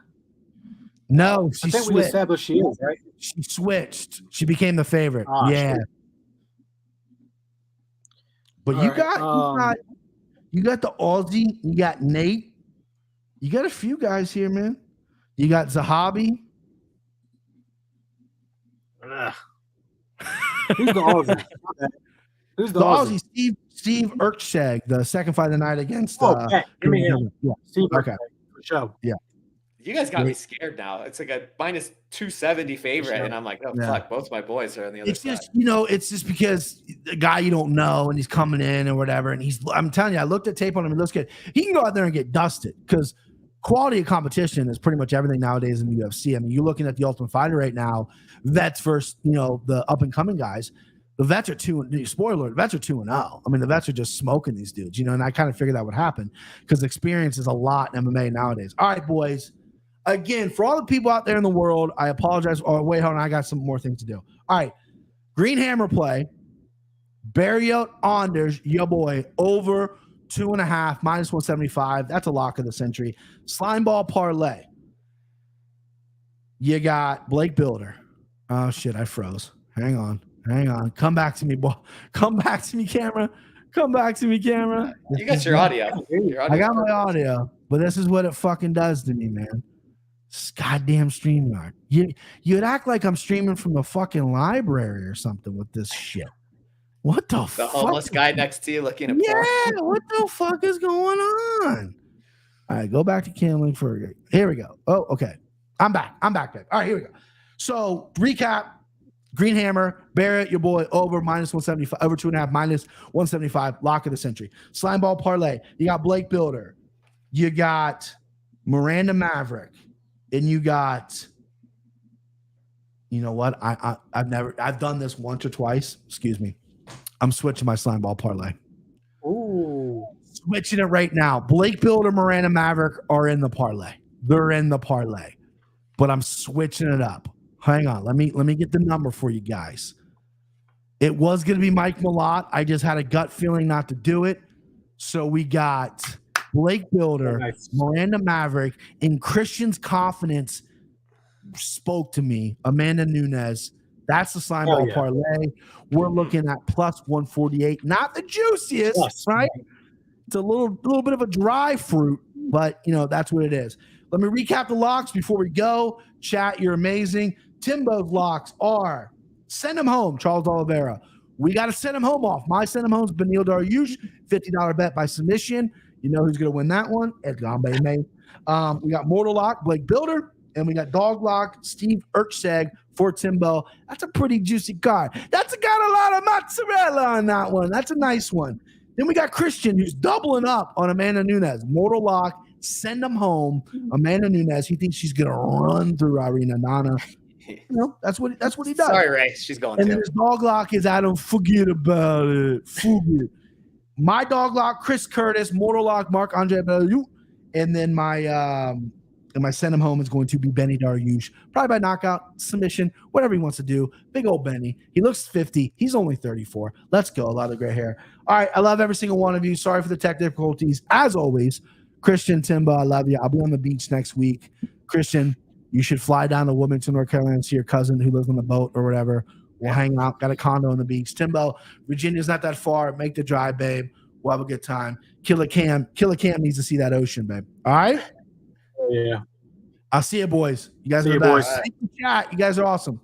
No,
I think we established she is, right?
She switched. She became the favorite.
Shit.
But you got the Aussie. You got Nate. You got a few guys here, man. You got Zahabi.
Who's the Aussie? Who's the
Aussie? Steve Erchseg, the second fight of the night against.
Give me him.
Yeah.
Steve
Okay.
For sure.
Yeah.
You guys got me scared now. It's like a minus 270 favorite, and I'm like, fuck, both my boys are on the other side.
It's just because the guy you don't know, and he's coming in or whatever, and I'm telling you, I looked at tape on him. He looks good. He can go out there and get dusted because quality of competition is pretty much everything nowadays in the UFC. I mean, you're looking at the Ultimate Fighter right now. Vets versus the up and coming guys. The vets are 2-0. Spoiler: the vets are 2-0. I mean, the vets are just smoking these dudes, and I kind of figured that would happen because experience is a lot in MMA nowadays. All right, boys. Again, for all the people out there in the world, I apologize. Oh, wait, hold on. I got some more things to do. All right. Green Hammer play. Barriot Anders, your boy, over 2.5, minus 175. That's a lock of the century. Slime ball parlay. You got Blake Builder. Oh, shit. I froze. Hang on. Come back to me, boy. Come back to me, camera.
You got your audio.
I got my audio, but this is what it fucking does to me, man. This goddamn StreamYard. You'd act like I'm streaming from the fucking library or something with this shit. What the fuck?
The homeless guy next to you looking at
porn. What the fuck is going on? All right, go back to Cameron Fergie. Here we go. Oh, okay. I'm back, babe. All right, here we go. So, recap. Green Hammer, Barrett, your boy, over -175, over 2.5, -175, lock of the century. Slime ball parlay. You got Blake Builder. You got Miranda Maverick. And you got, you know what? I've done this once or twice. Excuse me. I'm switching my slime ball parlay.
Ooh.
Switching it right now. Blake Builder, Miranda Maverick are in the parlay. They're in the parlay. But I'm switching it up. Hang on. Let me get the number for you guys. It was going to be Mike Malott. I just had a gut feeling not to do it. So we got Blake Builder,
Nice.
Miranda Maverick, and Christian's confidence spoke to me. Amanda Nunes. That's the slime ball parlay. We're looking at +148. Not the juiciest, right? It's a little bit of a dry fruit, but that's what it is. Let me recap the locks before we go. Chat, you're amazing. Timbo's locks are send him home, Charles Oliveira. We got to send him home off. My send him home is Beneil Dariush, $50 bet by submission. You know who's going to win that one? Edgar May. We got Mortal Lock, Blake Builder, and we got Dog Lock, Steve Ertzeg for Timbo. That's a pretty juicy card. That's got a lot of mozzarella on that one. That's a nice one. Then we got Christian, who's doubling up on Amanda Nunes. Mortal Lock, send him home. Amanda Nunes, he thinks she's going to run through Irina Nana. That's what he does.
Sorry, Ray. She's going
and
to.
then his dog lock is Adam. Forget about it. Forget. My dog lock, Chris Curtis. Mortal lock, Mark Andre Bellew. And then my send him home is going to be Benny Dariush. Probably by knockout, submission, whatever he wants to do. Big old Benny. He looks 50. He's only 34. Let's go. A lot of gray hair. All right. I love every single one of you. Sorry for the tech difficulties. As always, Christian, Timbo, I love you. I'll be on the beach next week. Christian, you should fly down to Wilmington, North Carolina and see your cousin who lives on the boat or whatever. We'll hang out. Got a condo on the beach. Timbo, Virginia's not that far. Make the drive, babe. We'll have a good time. Killer Cam needs to see that ocean, babe. All right?
Yeah.
I'll see you, boys. You guys
See
are
you,
the
boys.
best. Thank you, chat. You guys are awesome.